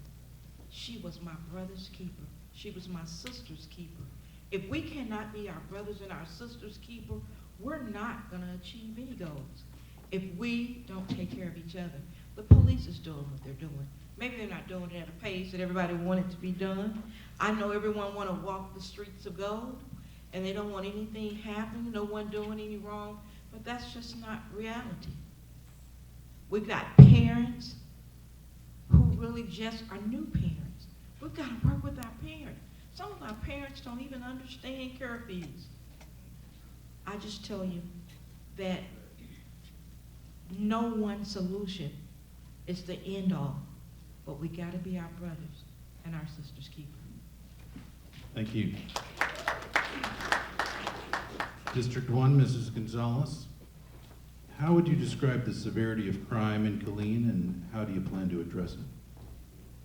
Speaker 9: She was my brother's keeper. She was my sister's keeper. If we cannot be our brothers and our sisters' keeper, we're not going to achieve any goals if we don't take care of each other. The police is doing what they're doing. Maybe they're not doing it at a pace that everybody wanted to be done. I know everyone want to walk the streets of gold, and they don't want anything happening, no one doing any wrong, but that's just not reality. We've got parents who really just are new parents. We've got to work with our parents. Some of our parents don't even understand curfews. I just tell you that no one solution is the end all, but we got to be our brothers and our sisters' keeper.
Speaker 8: Thank you. District 1, Mrs. Gonzalez, how would you describe the severity of crime in Killeen, and how do you plan to address it?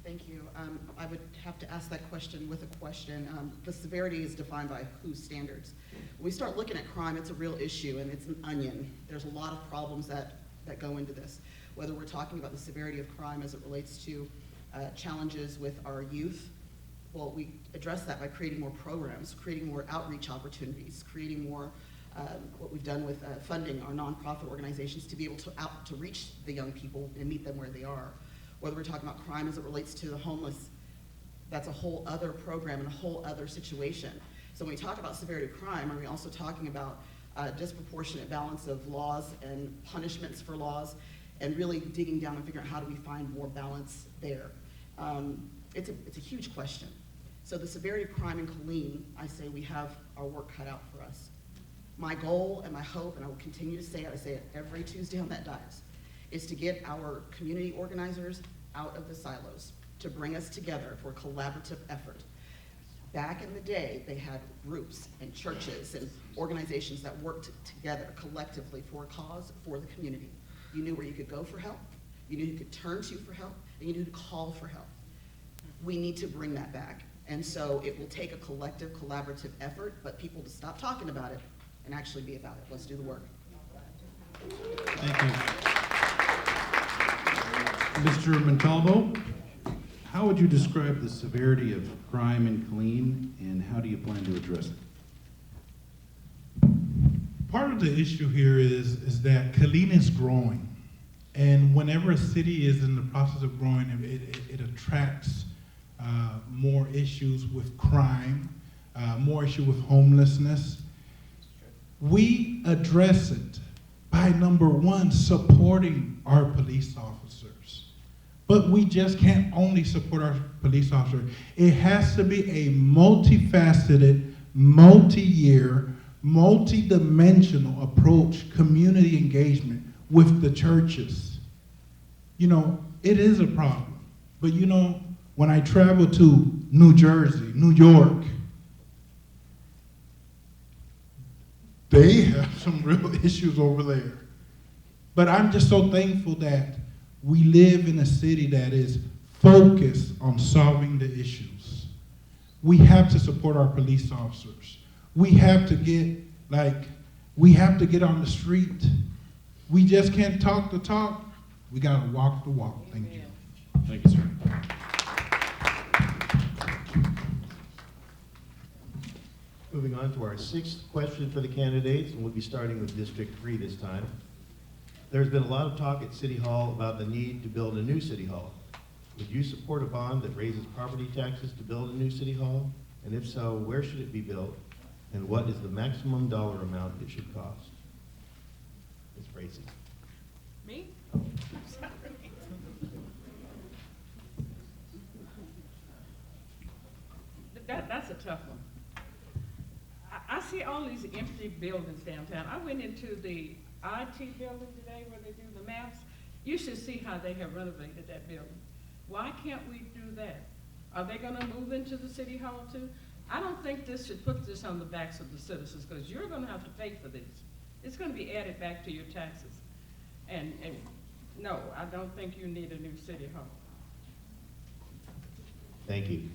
Speaker 1: Thank you. I would have to ask that question with a question. The severity is defined by whose standards? When we start looking at crime, it's a real issue, and it's an onion. There's a lot of problems that go into this. Whether we're talking about the severity of crime as it relates to challenges with our youth, well, we address that by creating more programs, creating more outreach opportunities, creating more what we've done with funding our nonprofit organizations to be able to reach the young people and meet them where they are. Whether we're talking about crime as it relates to the homeless, that's a whole other program and a whole other situation. So when we talk about severity of crime, are we also talking about a disproportionate balance of laws and punishments for laws, and really digging down and figuring out how do we find more balance there? It's a huge question. So the severity of crime in Killeen, I say we have our work cut out for us. My goal and my hope, and I will continue to say it, I say it every Tuesday on that dais, is to get our community organizers out of the silos, to bring us together for a collaborative effort. Back in the day, they had groups and churches and organizations that worked together collectively for a cause, for the community. You knew where you could go for help, you knew you could turn to for help, and you knew to call for help. We need to bring that back. And so it will take a collective, collaborative effort, but people to stop talking about it and actually be about it. Let's do the work.
Speaker 8: Thank you. Mr. Montalvo, how would you describe the severity of crime in Killeen, and how do you plan to address it?
Speaker 3: Part of the issue here is that Killeen is growing. And whenever a city is in the process of growing, it attracts more issues with crime, more issue with homelessness. We address it by, number one, supporting our police officers. But we just can't only support our police officers. It has to be a multifaceted, multi-year, multi-dimensional approach, community engagement with the churches. You know, it is a problem. But you know, when I travel to New Jersey, New York, they have some real issues over there. But I'm just so thankful that we live in a city that is focused on solving the issues. We have to support our police officers. We have to get on the street. We just can't talk the talk. We gotta walk the walk. Thank you.
Speaker 8: Thank you, sir.
Speaker 2: Moving on to our sixth question for the candidates, and we'll be starting with District 3 this time. There's been a lot of talk at City Hall about the need to build a new City Hall. Would you support a bond that raises property taxes to build a new City Hall? And if so, where should it be built? And what is the maximum dollar amount it should cost? Ms. Bracy.
Speaker 6: Me? That's a tough one. I see all these empty buildings downtown. I went into the IT building today where they do the maps. You should see how they have renovated that building. Why can't we do that? Are they gonna move into the City Hall too? I don't think this should put this on the backs of the citizens, because you're gonna have to pay for this. It's gonna be added back to your taxes. And no, I don't think you need a new City Hall.
Speaker 2: Thank you.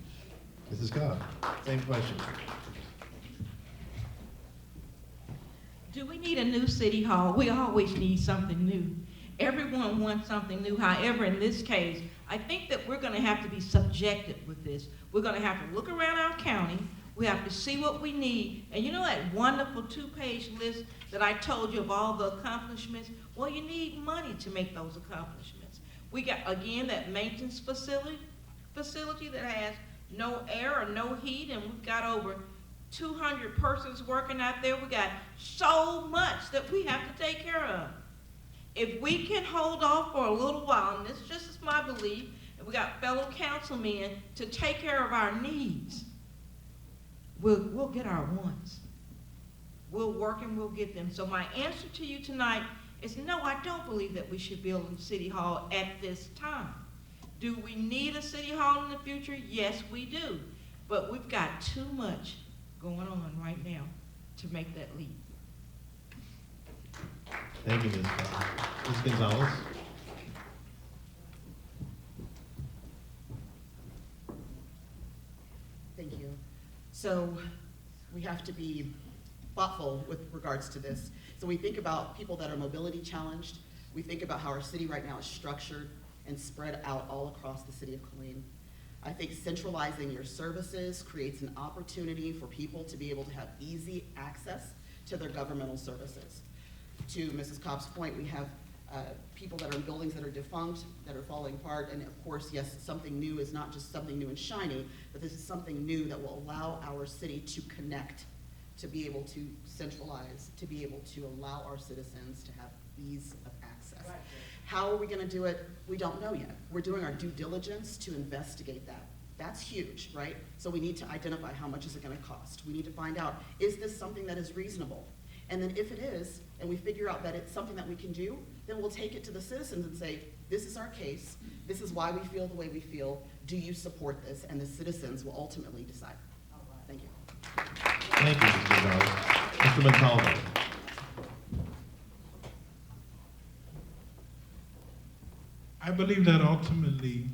Speaker 2: Mrs. Cobb, same question.
Speaker 9: Do we need a new City Hall? We always need something new. Everyone wants something new. However, in this case, I think that we're gonna have to be subjective with this. We're gonna have to look around our county. We have to see what we need. And you know that wonderful 2-page list that I told you of all the accomplishments? Well, you need money to make those accomplishments. We got, again, that maintenance facility that has no air or no heat, and we've got over 200 persons working out there. We got so much that we have to take care of. If we can hold off for a little while, and this just is my belief, and we got fellow councilmen to take care of our needs, we'll get our wants. We'll work and we'll get them. So my answer to you tonight is no, I don't believe that we should build a City Hall at this time. Do we need a City Hall in the future? Yes, we do. But we've got too much going on right now to make that leap.
Speaker 2: Thank you, Ms. Cobb. Ms. Gonzalez.
Speaker 1: Thank you. So we have to be thoughtful with regards to this. So we think about people that are mobility challenged. We think about how our city right now is structured and spread out all across the city of Killeen. I think centralizing your services creates an opportunity for people to be able to have easy access to their governmental services. To Mrs. Cobb's point, we have people that are in buildings that are defunct, that are falling apart, and of course, yes, something new is not just something new and shiny, but this is something new that will allow our city to connect, to be able to centralize, to be able to allow our citizens to have ease of access. Right. How are we gonna do it? We don't know yet. We're doing our due diligence to investigate that. That's huge, right? So we need to identify how much is it gonna cost. We need to find out, is this something that is reasonable? And then if it is, and we figure out that it's something that we can do, then we'll take it to the citizens and say, this is our case, this is why we feel the way we feel, do you support this? And the citizens will ultimately decide. Thank you.
Speaker 2: Thank you, Ms. Gonzalez. Mr. Montalvo.
Speaker 3: I believe that ultimately,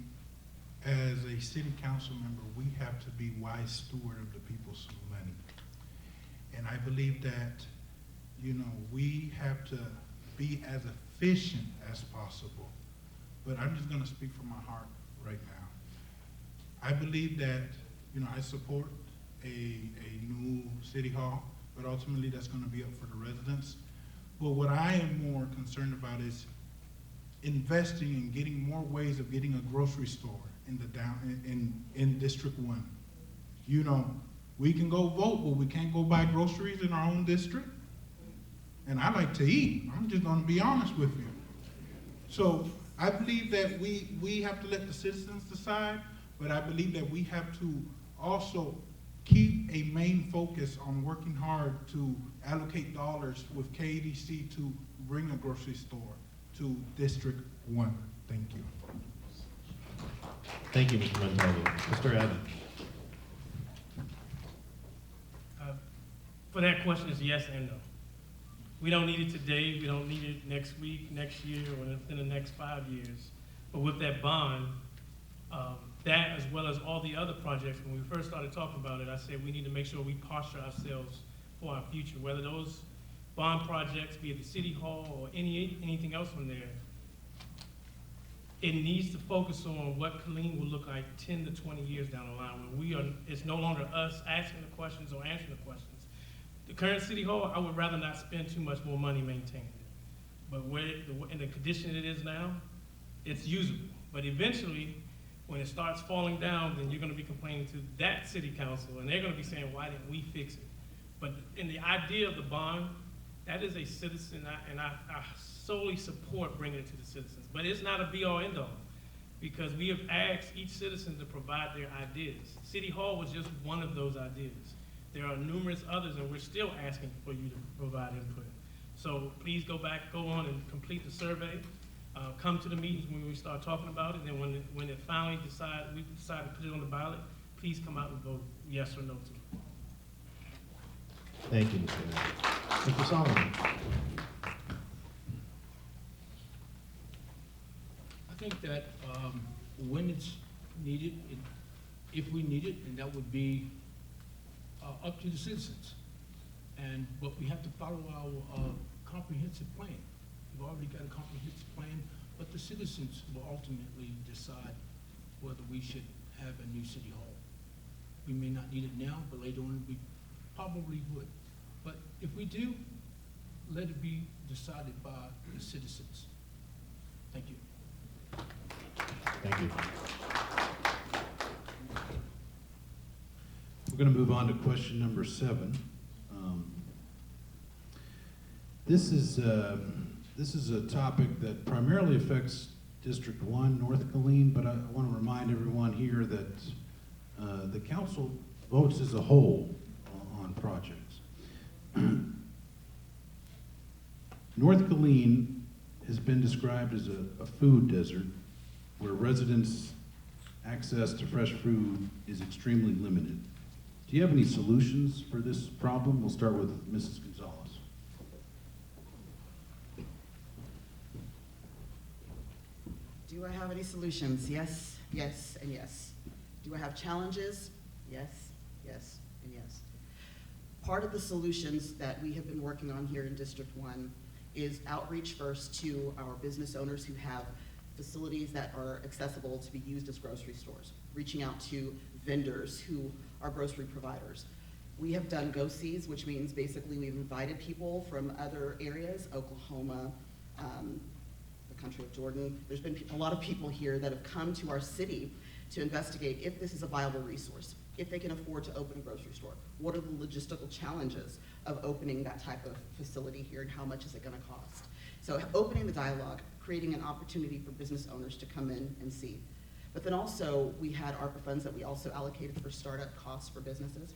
Speaker 3: as a city council member, we have to be wise steward of the people's money. And I believe that, you know, we have to be as efficient as possible. But I'm just gonna speak from my heart right now. I believe that, you know, I support a new city hall, but ultimately that's gonna be up for the residents. But what I am more concerned about is investing in getting more ways of getting a grocery store in in District 1. You know, we can go vote, but we can't go buy groceries in our own district. And I like to eat. I'm just gonna be honest with you. So I believe that we have to let the citizens decide, but I believe that we have to also keep a main focus on working hard to allocate dollars with KDC to bring a grocery store to District 1. Thank you.
Speaker 2: Thank you, Mr. Montalvo. Mr. Evans?
Speaker 4: For that question is yes and no. We don't need it today, we don't need it next week, next year, or within the next 5 years. But with that bond, that as well as all the other projects, when we first started talking about it, I said we need to make sure we posture ourselves for our future, whether those bond projects, be it the city hall or anything else from there, it needs to focus on what Killeen will look like 10 to 20 years down the line, when it's no longer us asking the questions or answering the questions. The current city hall, I would rather not spend too much more money maintaining it. But in the condition it is now, it's usable. But eventually, when it starts falling down, then you're gonna be complaining to that city council, and they're gonna be saying, why didn't we fix it? But in the idea of the bond, that is a citizen, and I solely support bringing it to the citizens. But it's not a be-all, end-all, because we have asked each citizen to provide their ideas. City Hall was just one of those ideas. There are numerous others, and we're still asking for you to provide input. So please go on and complete the survey. Come to the meetings when we start talking about it, and when it finally we decide to put it on the ballot, please come out and vote yes or no to it.
Speaker 2: Thank you, Mr. Evans. Mr. Solomon?
Speaker 5: I think that when it's needed, if we need it, and that would be up to the citizens. But we have to follow our comprehensive plan. We've already got a comprehensive plan, but the citizens will ultimately decide whether we should have a new city hall. We may not need it now, but later on we probably would. But if we do, let it be decided by the citizens. Thank you.
Speaker 2: Thank you.
Speaker 8: We're going to move on to question number 7. This is a topic that primarily affects District 1, North Killeen, but I want to remind everyone here that the council votes as a whole on projects. North Killeen has been described as a food desert where residents' access to fresh food is extremely limited. Do you have any solutions for this problem? We'll start with Mrs. Gonzalez.
Speaker 1: Do I have any solutions? Yes, yes, and yes. Do I have challenges? Yes, yes, and yes. Part of the solutions that we have been working on here in District 1 is outreach first to our business owners who have facilities that are accessible to be used as grocery stores, reaching out to vendors who are grocery providers. We have done go-sees, which means basically we've invited people from other areas, Oklahoma, the country of Jordan. There's been a lot of people here that have come to our city to investigate if this is a viable resource, if they can afford to open a grocery store. What are the logistical challenges of opening that type of facility here, and how much is it gonna cost? So opening the dialogue, creating an opportunity for business owners to come in and see. But then also, we had ARPA funds that we also allocated for startup costs for businesses.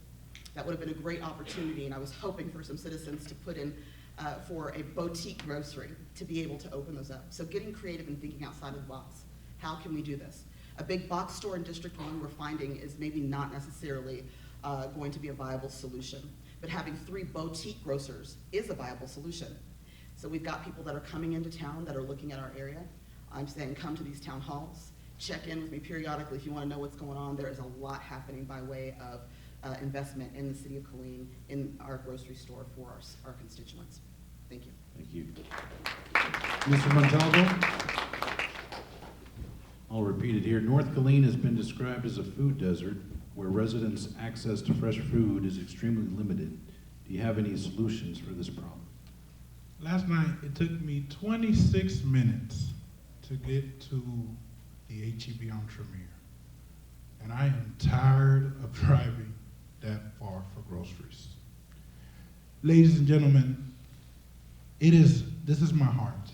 Speaker 1: That would have been a great opportunity, and I was hoping for some citizens to put in for a boutique grocery to be able to open those up. So getting creative and thinking outside of the box. How can we do this? A big box store in District 1 we're finding is maybe not necessarily going to be a viable solution, but having 3 boutique grocers is a viable solution. So we've got people that are coming into town that are looking at our area. I'm saying come to these town halls, check in with me periodically if you want to know what's going on. There is a lot happening by way of investment in the city of Killeen, in our grocery store for our constituents. Thank you.
Speaker 8: Thank you. Mr. Montalvo? I'll repeat it here. North Killeen has been described as a food desert where residents' access to fresh food is extremely limited. Do you have any solutions for this problem?
Speaker 3: Last night, it took me 26 minutes to get to the HEB on Tremere. And I am tired of driving that far for groceries. Ladies and gentlemen, this is my heart.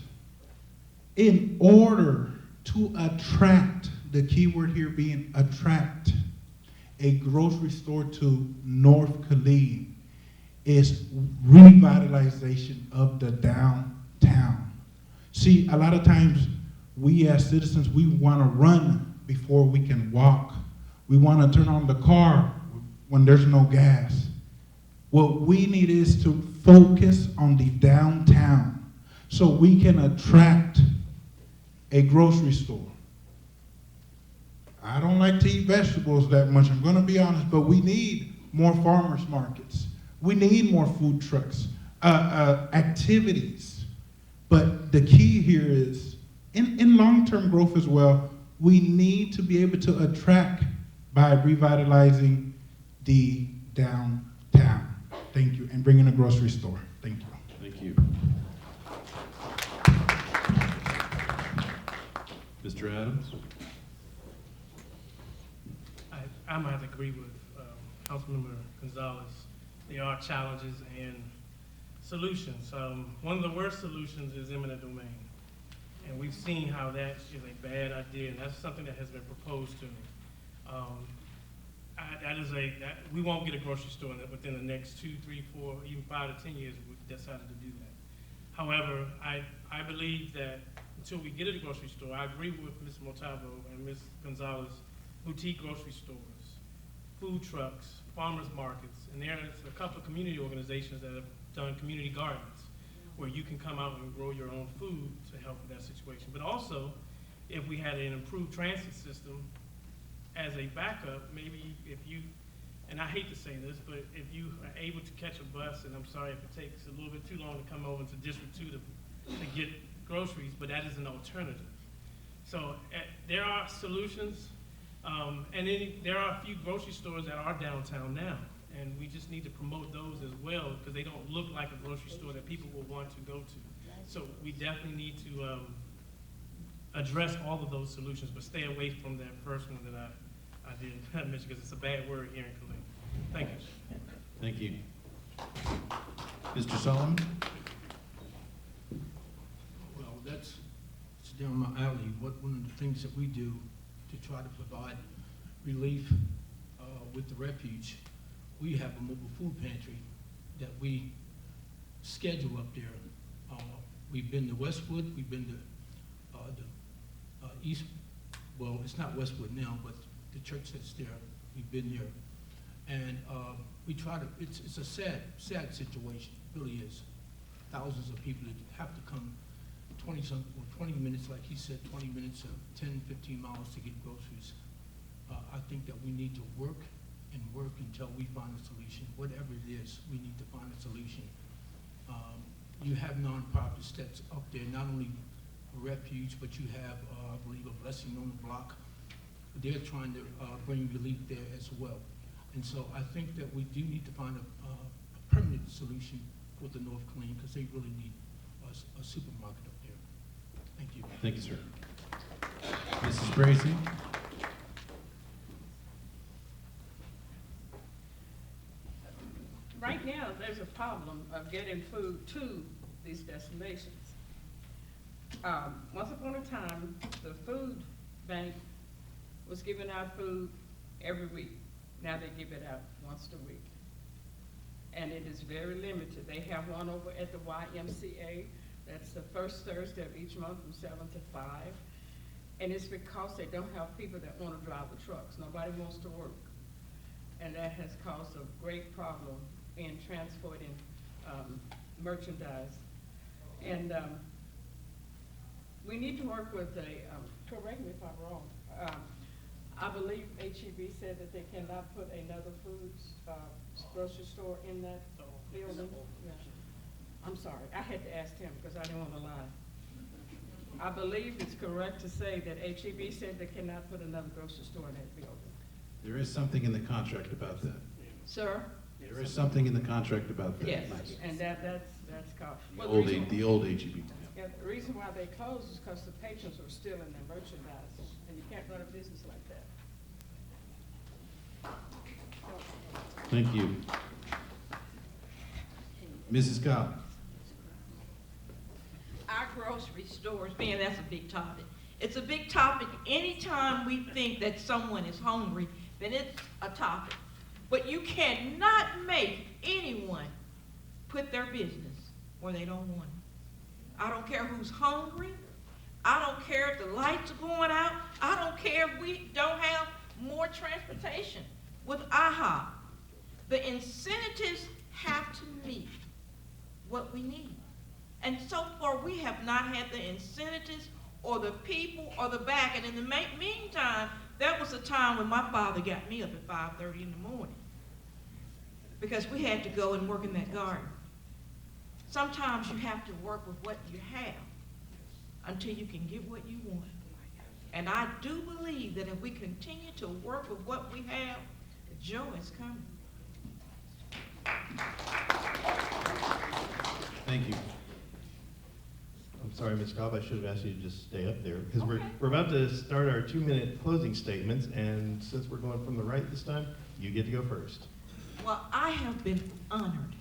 Speaker 3: In order to attract, the key word here being attract, a grocery store to North Killeen is revitalization of the downtown. See, a lot of times we as citizens, we want to run before we can walk. We want to turn on the car when there's no gas. What we need is to focus on the downtown so we can attract a grocery store. I don't like to eat vegetables that much, I'm going to be honest, but we need more farmers markets. We need more food trucks, activities. But the key here is, in long-term growth as well, we need to be able to attract by revitalizing the downtown. Thank you. And bringing a grocery store. Thank you.
Speaker 8: Thank you. Mr. Adams?
Speaker 4: I might have to agree with Councilmember Gonzalez. There are challenges and solutions. One of the worst solutions is eminent domain. And we've seen how that is a bad idea, and that's something that has been proposed to me. We won't get a grocery store within the next 2, 3, 4, even 5 to 10 years if we decided to do that. However, I believe that until we get a grocery store, I agree with Ms. Montalvo and Ms. Gonzalez, boutique grocery stores, food trucks, farmers markets, and there's a couple of community organizations that have done community gardens where you can come out and grow your own food to help with that situation. But also, if we had an improved transit system as a backup, maybe if you, and I hate to say this, but if you are able to catch a bus, and I'm sorry if it takes a little bit too long to come over to District 2 to get groceries, but that is an alternative. So there are solutions, and then there are a few grocery stores that are downtown now, and we just need to promote those as well because they don't look like a grocery store that people will want to go to. So we definitely need to address all of those solutions, but stay away from that first one that I did mention because it's a bad word here in Killeen. Thank you.
Speaker 8: Thank you. Mr. Solomon?
Speaker 5: Well, it's down my alley. One of the things that we do to try to provide relief with the refuge, we have a mobile food pantry that we schedule up there. We've been to Westwood, we've been to the East, well, it's not Westwood now, but the church that's there, we've been there. And we try to, it's a sad situation, it really is. Thousands of people that have to come 20 minutes, like he said, 20 minutes, 10, 15 miles to get groceries. I think that we need to work and work until we find a solution. Whatever it is, we need to find a solution. You have nonprofits that's up there, not only a refuge, but you have, I believe, a Blessing on the Block. They're trying to bring relief there as well. And so I think that we do need to find a permanent solution for the North Killeen because they really need a supermarket up there. Thank you.
Speaker 8: Thank you, sir. Mrs. Bracy?
Speaker 6: Right now, there's a problem of getting food to these destinations. Once upon a time, the food bank was giving out food every week. Now they give it out once a week. And it is very limited. They have one over at the YMCA. That's the first Thursday of each month from 7 to 5. And it's because they don't have people that want to drive the trucks. Nobody wants to work. And that has caused a great problem in transporting merchandise. And we need to work with correct me if I'm wrong, I believe HEB said that they cannot put another foods grocery store in that building. Yeah. I'm sorry, I had to ask him because I didn't want to lie. I believe it's correct to say that HEB said they cannot put another grocery store in that building.
Speaker 8: There is something in the contract about that.
Speaker 6: Sir?
Speaker 8: There is something in the contract about that.
Speaker 6: Yes, and that's called.
Speaker 8: The
Speaker 6: well,
Speaker 8: old,
Speaker 6: reason-
Speaker 8: the old HEB.
Speaker 6: Yeah, the reason why they closed is because the patrons were still in their merchandise, and you can't run a business like that.
Speaker 8: Thank you. Mrs. Cobb.
Speaker 9: Our grocery stores, man, that's a big topic. It's a big topic anytime we think that someone is hungry, then it's a topic. But you cannot make anyone put their business where they don't want it. I don't care who's hungry. I don't care if the lights are going out. I don't care if we don't have more transportation with IHOP. The incentives have to meet what we need. And so far, we have not had the incentives or the people or the back. And in the meantime, that was a time when my father got me up at 5:30 in the morning because we had to go and work in that garden. Sometimes you have to work with what you have until you can get what you want. And I do believe that if we continue to work with what we have, joy is coming.
Speaker 8: Thank you.
Speaker 2: I'm sorry, Ms. Cobb, I should have asked you to just stay up there, because
Speaker 6: Okay.
Speaker 2: we're about to start our 2-minute closing statements, and since we're going from the right this time, you get to go first.
Speaker 9: Well, I have been honored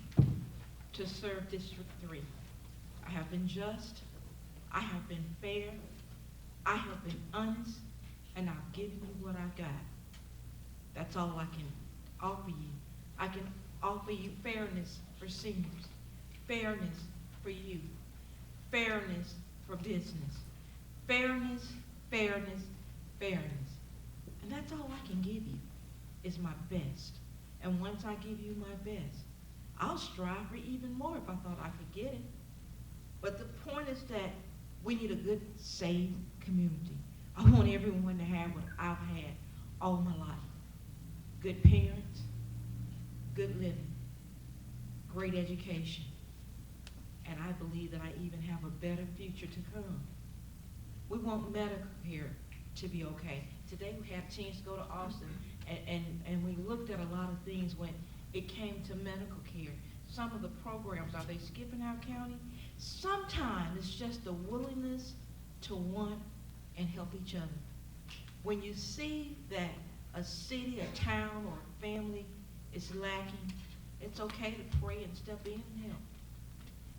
Speaker 9: to serve District 3. I have been just, I have been fair, I have been honest, and I've given you what I got. That's all I can offer you. I can offer you fairness for seniors, fairness for youth, fairness for business, fairness, fairness, fairness. And that's all I can give you is my best. And once I give you my best, I'll strive for even more if I thought I could get it. But the point is that we need a good, safe community. I want everyone to have what I've had all my life. Good parents, good living, great education, and I believe that I even have a better future to come. We want medical care to be okay. Today we had a chance to go to Austin, and we looked at a lot of things when it came to medical care. Some of the programs, are they skipping our county? Sometimes it's just the willingness to want and help each other. When you see that a city, a town, or a family is lacking, it's okay to pray and step in and help.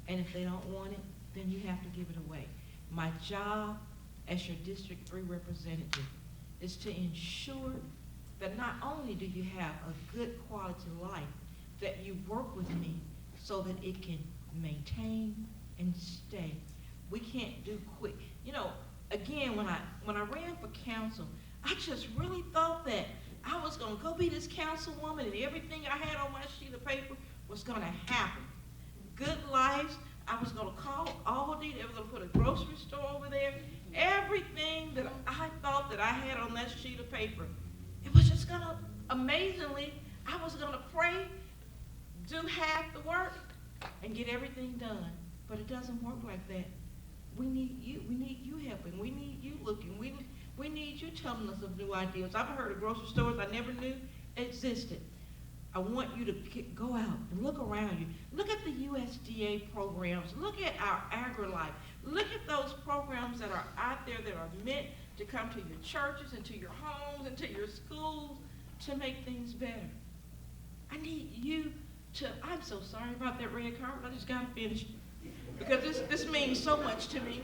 Speaker 9: And if they don't want it, then you have to give it away. My job as your District 3 representative is to ensure that not only do you have a good quality life, that you work with me so that it can maintain and stay. We can't do quick. You know, again, when I ran for council, I just really thought that I was gonna go be this councilwoman and everything I had on my sheet of paper was gonna happen. Good lives, I was gonna call Aldi, they were gonna put a grocery store over there. Everything that I thought that I had on that sheet of paper, it was just gonna, amazingly, I was gonna pray, do half the work, and get everything done. But it doesn't work like that. We need you helping, we need you looking, we need you telling us of new ideas. I've heard of grocery stores I never knew existed. I want you to go out and look around you. Look at the USDA programs. Look at our AgriLife. Look at those programs that are out there that are meant to come to your churches and to your homes and to your schools to make things better. I need you to, I'm so sorry about that red carpet. I just got to finish because this means so much to me.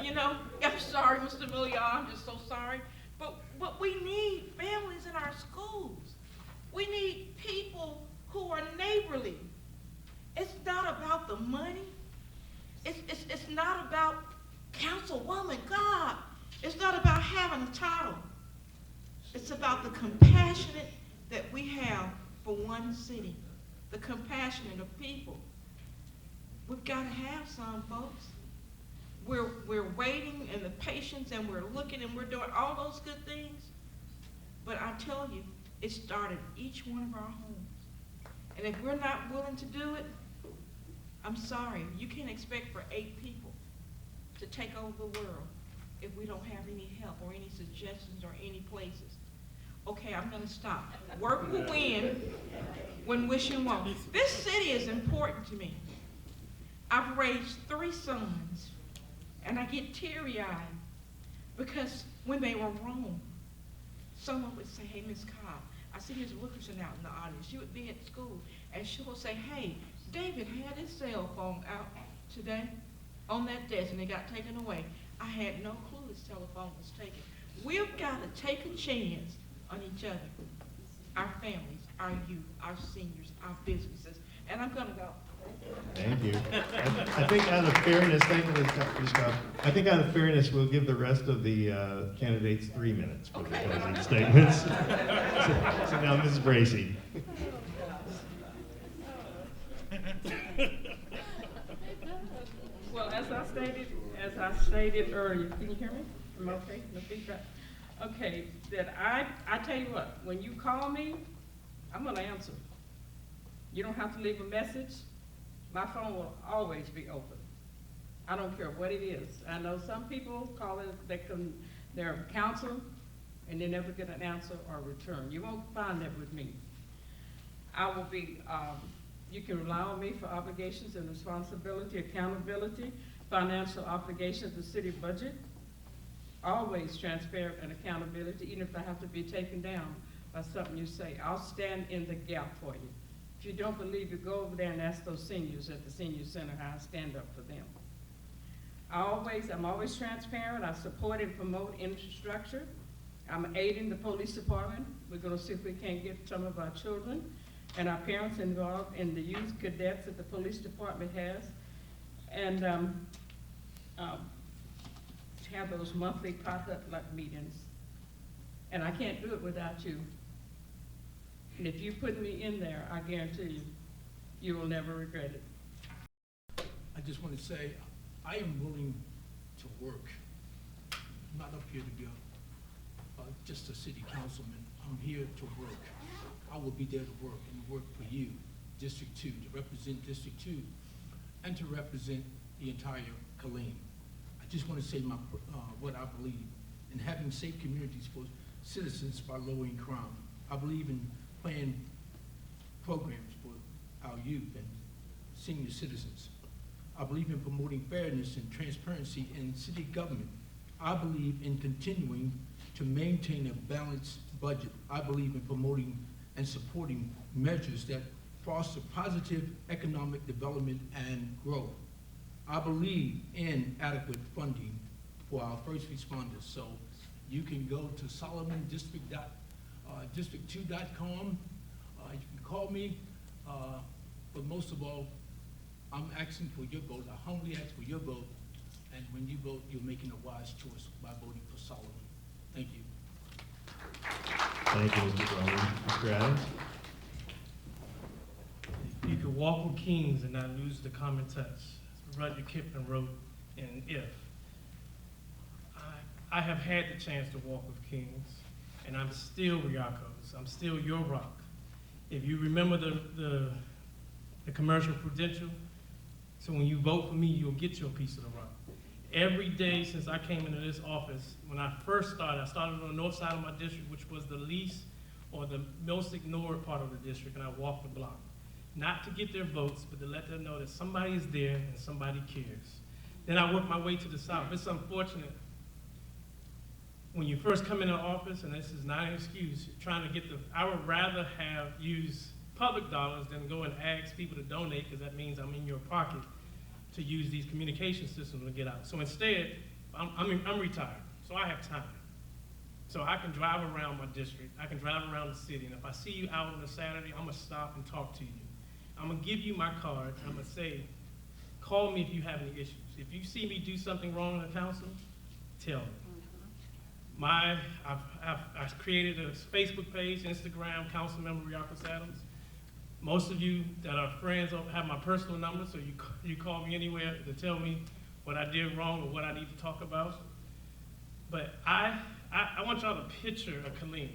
Speaker 9: You know, I'm sorry, Mr. Milliard, I'm just so sorry. But we need families in our schools. We need people who are neighborly. It's not about the money. It's not about councilwoman, God. It's not about having a title. It's about the compassionate that we have for one city, the compassionate of people. We've got to have some, folks. We're waiting and the patience and we're looking and we're doing all those good things. But I tell you, it started each one of our homes. And if we're not willing to do it, I'm sorry, you can't expect for 8 people to take over the world if we don't have any help or any suggestions or any places. Okay, I'm gonna stop. Work will win when wishing won't. This city is important to me. I've raised 3 sons, and I get teary-eyed because when they were wrong, someone would say, hey, Miss Cobb, I see Ms. Wilkerson out in the audience. She would be at school, and she will say, hey, David had his cell phone out today on that desk, and it got taken away. I had no clue his telephone was taken. We've got to take a chance on each other, our families, our youth, our seniors, our businesses, and I'm going to go.
Speaker 2: Thank you. I think out of fairness, thank you, Ms. Cobb. I think out of fairness, we'll give the rest of the candidates 3 minutes for the closing statements. So now, Mrs. Bracy.
Speaker 6: Well, as I stated earlier, can you hear me? Am I okay? No feedback? Okay, that I tell you what, when you call me, I'm gonna answer. You don't have to leave a message. My phone will always be open. I don't care what it is. I know some people call it, they're counsel, and they never get an answer or return. You won't find that with me. I will be, you can rely on me for obligations and responsibility, accountability, financial obligations, the city budget. Always transparent and accountability, even if I have to be taken down by something you say. I'll stand in the gap for you. If you don't believe it, go over there and ask those seniors at the senior center how I stand up for them. I'm always transparent. I support and promote infrastructure. I'm aiding the police department. We're gonna see if we can't get some of our children and our parents involved in the youth cadets that the police department has. And have those monthly potluck meetings. And I can't do it without you. And if you put me in there, I guarantee you, you will never regret it.
Speaker 5: I just want to say, I am willing to work. I'm not up here to be just a city councilman. I'm here to work. I will be there to work and work for you, District 2, to represent District 2, and to represent the entire Killeen. I just want to say what I believe in having safe communities for citizens by lowering crime. I believe in planning programs for our youth and senior citizens. I believe in promoting fairness and transparency in city government. I believe in continuing to maintain a balanced budget. I believe in promoting and supporting measures that foster positive economic development and growth. I believe in adequate funding for our first responders. So you can go to district2.com. You can call me, but most of all, I'm asking for your vote. I humbly ask for your vote. And when you vote, you're making a wise choice by voting for Solomon. Thank you.
Speaker 2: Thank you, Mr. Brown. Mr. Adams?
Speaker 4: You could walk with kings and not lose the common touch. Rudyard Kipling wrote in If. I have had the chance to walk with kings, and I'm still Riaco's. I'm still your rock. If you remember the commercial prudential, so when you vote for me, you'll get your piece of the rock. Every day since I came into this office, when I first started, I started on the north side of my district, which was the least or the most ignored part of the district, and I walked the block. Not to get their votes, but to let them know that somebody is there and somebody cares. Then I worked my way to the south. It's unfortunate when you first come into office, and this is not an excuse, trying to get I would rather have used public dollars than go and ask people to donate, because that means I'm in your pocket to use these communication systems to get out. So instead, I'm retired, so I have time. So I can drive around my district, I can drive around the city, and if I see you out on a Saturday, I'm gonna stop and talk to you. I'm gonna give you my card, I'm gonna say, call me if you have any issues. If you see me do something wrong in the council, tell me. I've created a Facebook page, Instagram, Councilmember Riacos Adams. Most of you that are friends have my personal number, so you call me anywhere to tell me what I did wrong or what I need to talk about. But I want y'all to picture a Killeen.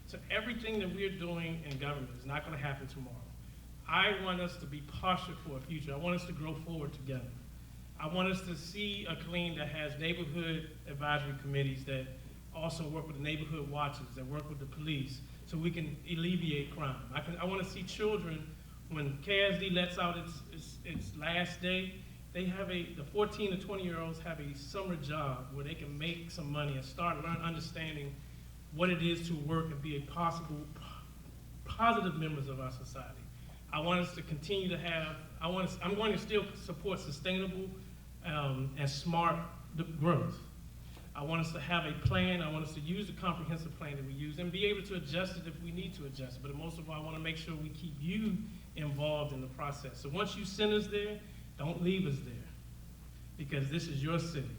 Speaker 4: So everything that we're doing in government is not gonna happen tomorrow. I want us to be postured for a future. I want us to grow forward together. I want us to see a Killeen that has neighborhood advisory committees that also work with the neighborhood watches, that work with the police, so we can alleviate crime. I want to see children, when KSD lets out its last day, they have the 14 to 20-year-olds have a summer job where they can make some money and start understanding what it is to work and be a positive members of our society. I want us to continue to have, I'm going to still support sustainable and smart growth. I want us to have a plan. I want us to use the comprehensive plan that we use and be able to adjust it if we need to adjust it. But most of all, I want to make sure we keep you involved in the process. So once you send us there, don't leave us there, because this is your city.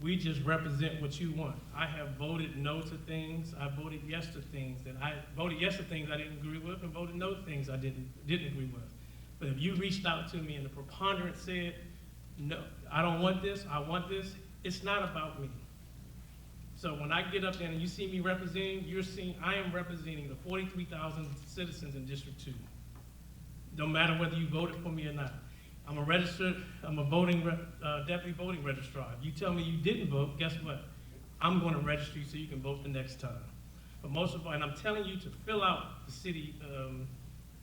Speaker 4: We just represent what you want. I have voted no to things. I voted yes to things I didn't agree with, and voted no to things I didn't agree with. But if you reached out to me and the preponderance said, no, I don't want this, I want this, it's not about me. So when I get up there and you see me representing, you're seeing I am representing the 43,000 citizens in District 2. No matter whether you voted for me or not. I'm a deputy voting registrar. If you tell me you didn't vote, guess what? I'm going to register you so you can vote the next time. But most of all, and I'm telling you to fill out the city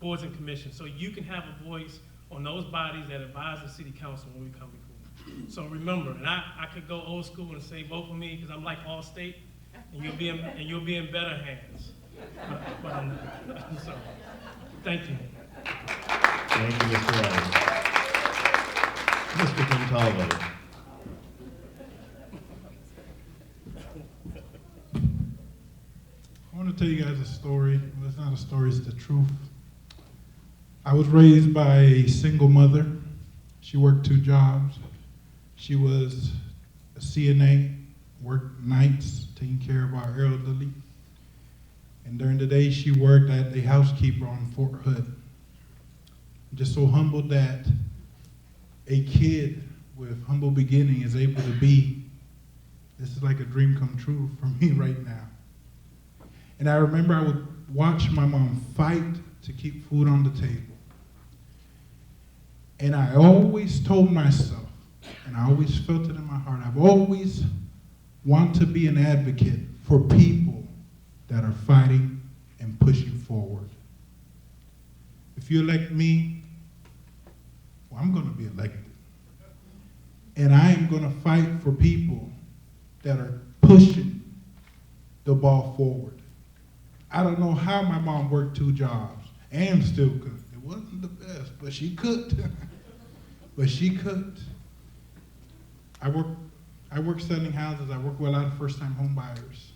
Speaker 4: boards and commissions so you can have a voice on those bodies that advise the city council when we come before. So remember, and I could go old school and say vote for me because I'm like Allstate, and you'll be in better hands. But I'm not. So, thank you.
Speaker 2: Thank you, Mr. Adams. Mr. Gonzalez.
Speaker 3: I want to tell you guys a story. Well, it's not a story, it's the truth. I was raised by a single mother. She worked 2 jobs. She was a CNA, worked nights, taking care of our elderly. And during the day, she worked at a housekeeper on Fort Hood. I'm just so humbled that a kid with humble beginning is able to be. This is like a dream come true for me right now. And I remember I would watch my mom fight to keep food on the table. And I always told myself, and I always felt it in my heart, I've always wanted to be an advocate for people that are fighting and pushing forward. If you elect me, well, I'm going to be elected. And I am going to fight for people that are pushing the ball forward. I don't know how my mom worked 2 jobs and still cooked. It wasn't the best, but she cooked. But she cooked. I work selling houses. I work with a lot of first-time home buyers.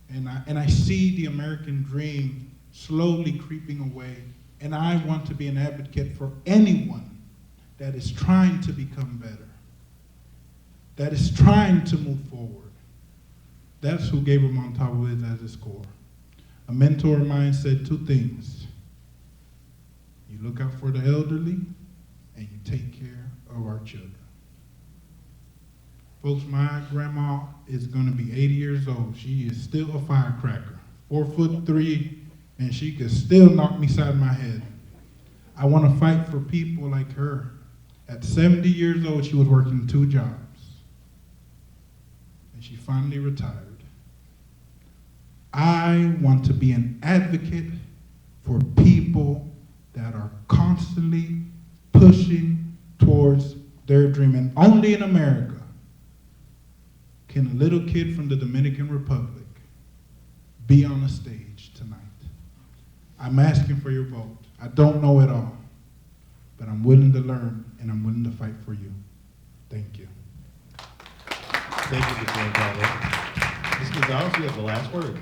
Speaker 3: And I see the American dream slowly creeping away. And I want to be an advocate for anyone that is trying to become better, that is trying to move forward. That's who Gabriel Montalvo is at his core. A mentor of mine said 2 things. You look out for the elderly, and you take care of our children. Folks, my grandma is going to be 80 years old. She is still a firecracker, 4'3", and she could still knock me side of my head. I want to fight for people like her. At 70 years old, she was working 2 jobs, and she finally retired. I want to be an advocate for people that are constantly pushing towards their dream. And only in America can a little kid from the Dominican Republic be on a stage tonight. I'm asking for your vote. I don't know it all, but I'm willing to learn and I'm willing to fight for you. Thank you.
Speaker 2: Thank you, Mr. Gonzalez. Ms. Gonzalez, you have the last word.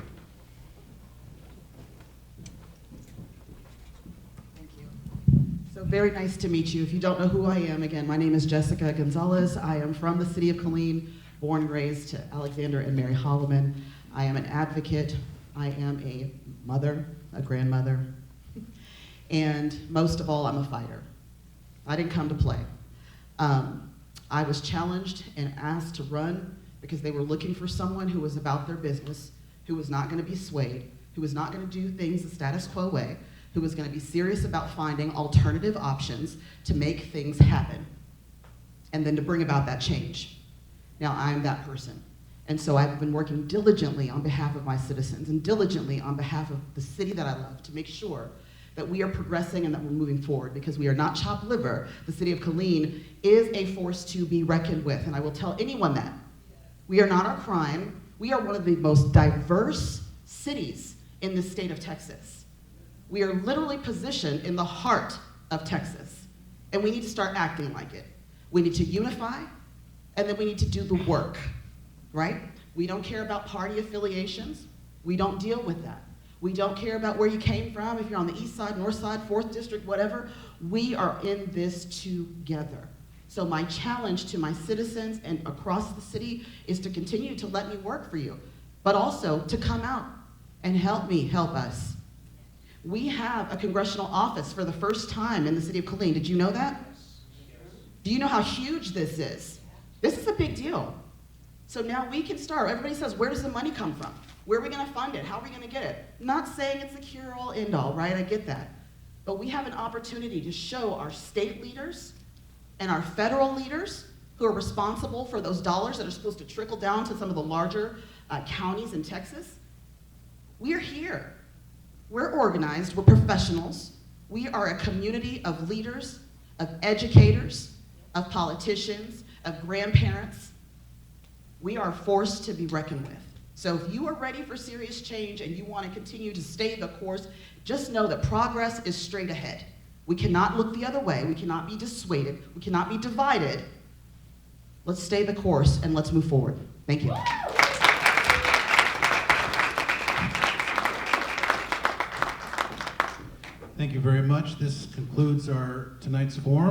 Speaker 1: Thank you. So very nice to meet you. If you don't know who I am, again, my name is Jessica Gonzalez. I am from the city of Killeen, born and raised to Alexander and Mary Holloman. I am an advocate. I am a mother, a grandmother, and most of all, I'm a fighter. I didn't come to play. I was challenged and asked to run because they were looking for someone who was about their business, who was not going to be swayed, who was not going to do things the status quo way, who was going to be serious about finding alternative options to make things happen. and then to bring about that change. Now, I'm that person. And so I've been working diligently on behalf of my citizens and diligently on behalf of the city that I love to make sure that we are progressing and that we're moving forward, because we are not chopped liver. The city of Killeen is a force to be reckoned with, and I will tell anyone that. We are not our crime. We are one of the most diverse cities in the state of Texas. We are literally positioned in the heart of Texas, and we need to start acting like it. We need to unify, and then we need to do the work, right? We don't care about party affiliations. We don't deal with that. We don't care about where you came from, if you're on the east side, north side, 4th district, whatever. We are in this together. So my challenge to my citizens and across the city is to continue to let me work for you, but also to come out and help me help us. We have a congressional office for the first time in the city of Killeen. Did you know that? Do you know how huge this is? This is a big deal. So now we can start. Everybody says, where does the money come from? Where are we going to fund it? How are we going to get it? Not saying it's a cure-all, end-all, right? I get that. But we have an opportunity to show our state leaders and our federal leaders who are responsible for those dollars that are supposed to trickle down to some of the larger counties in Texas. We are here. We're organized. We're professionals. We are a community of leaders, of educators, of politicians, of grandparents. We are a force to be reckoned with. So if you are ready for serious change and you want to continue to stay the course, just know that progress is straight ahead. We cannot look the other way. We cannot be dissuaded. We cannot be divided. Let's stay the course and let's move forward. Thank you.
Speaker 8: Thank you very much. This concludes our tonight's forum.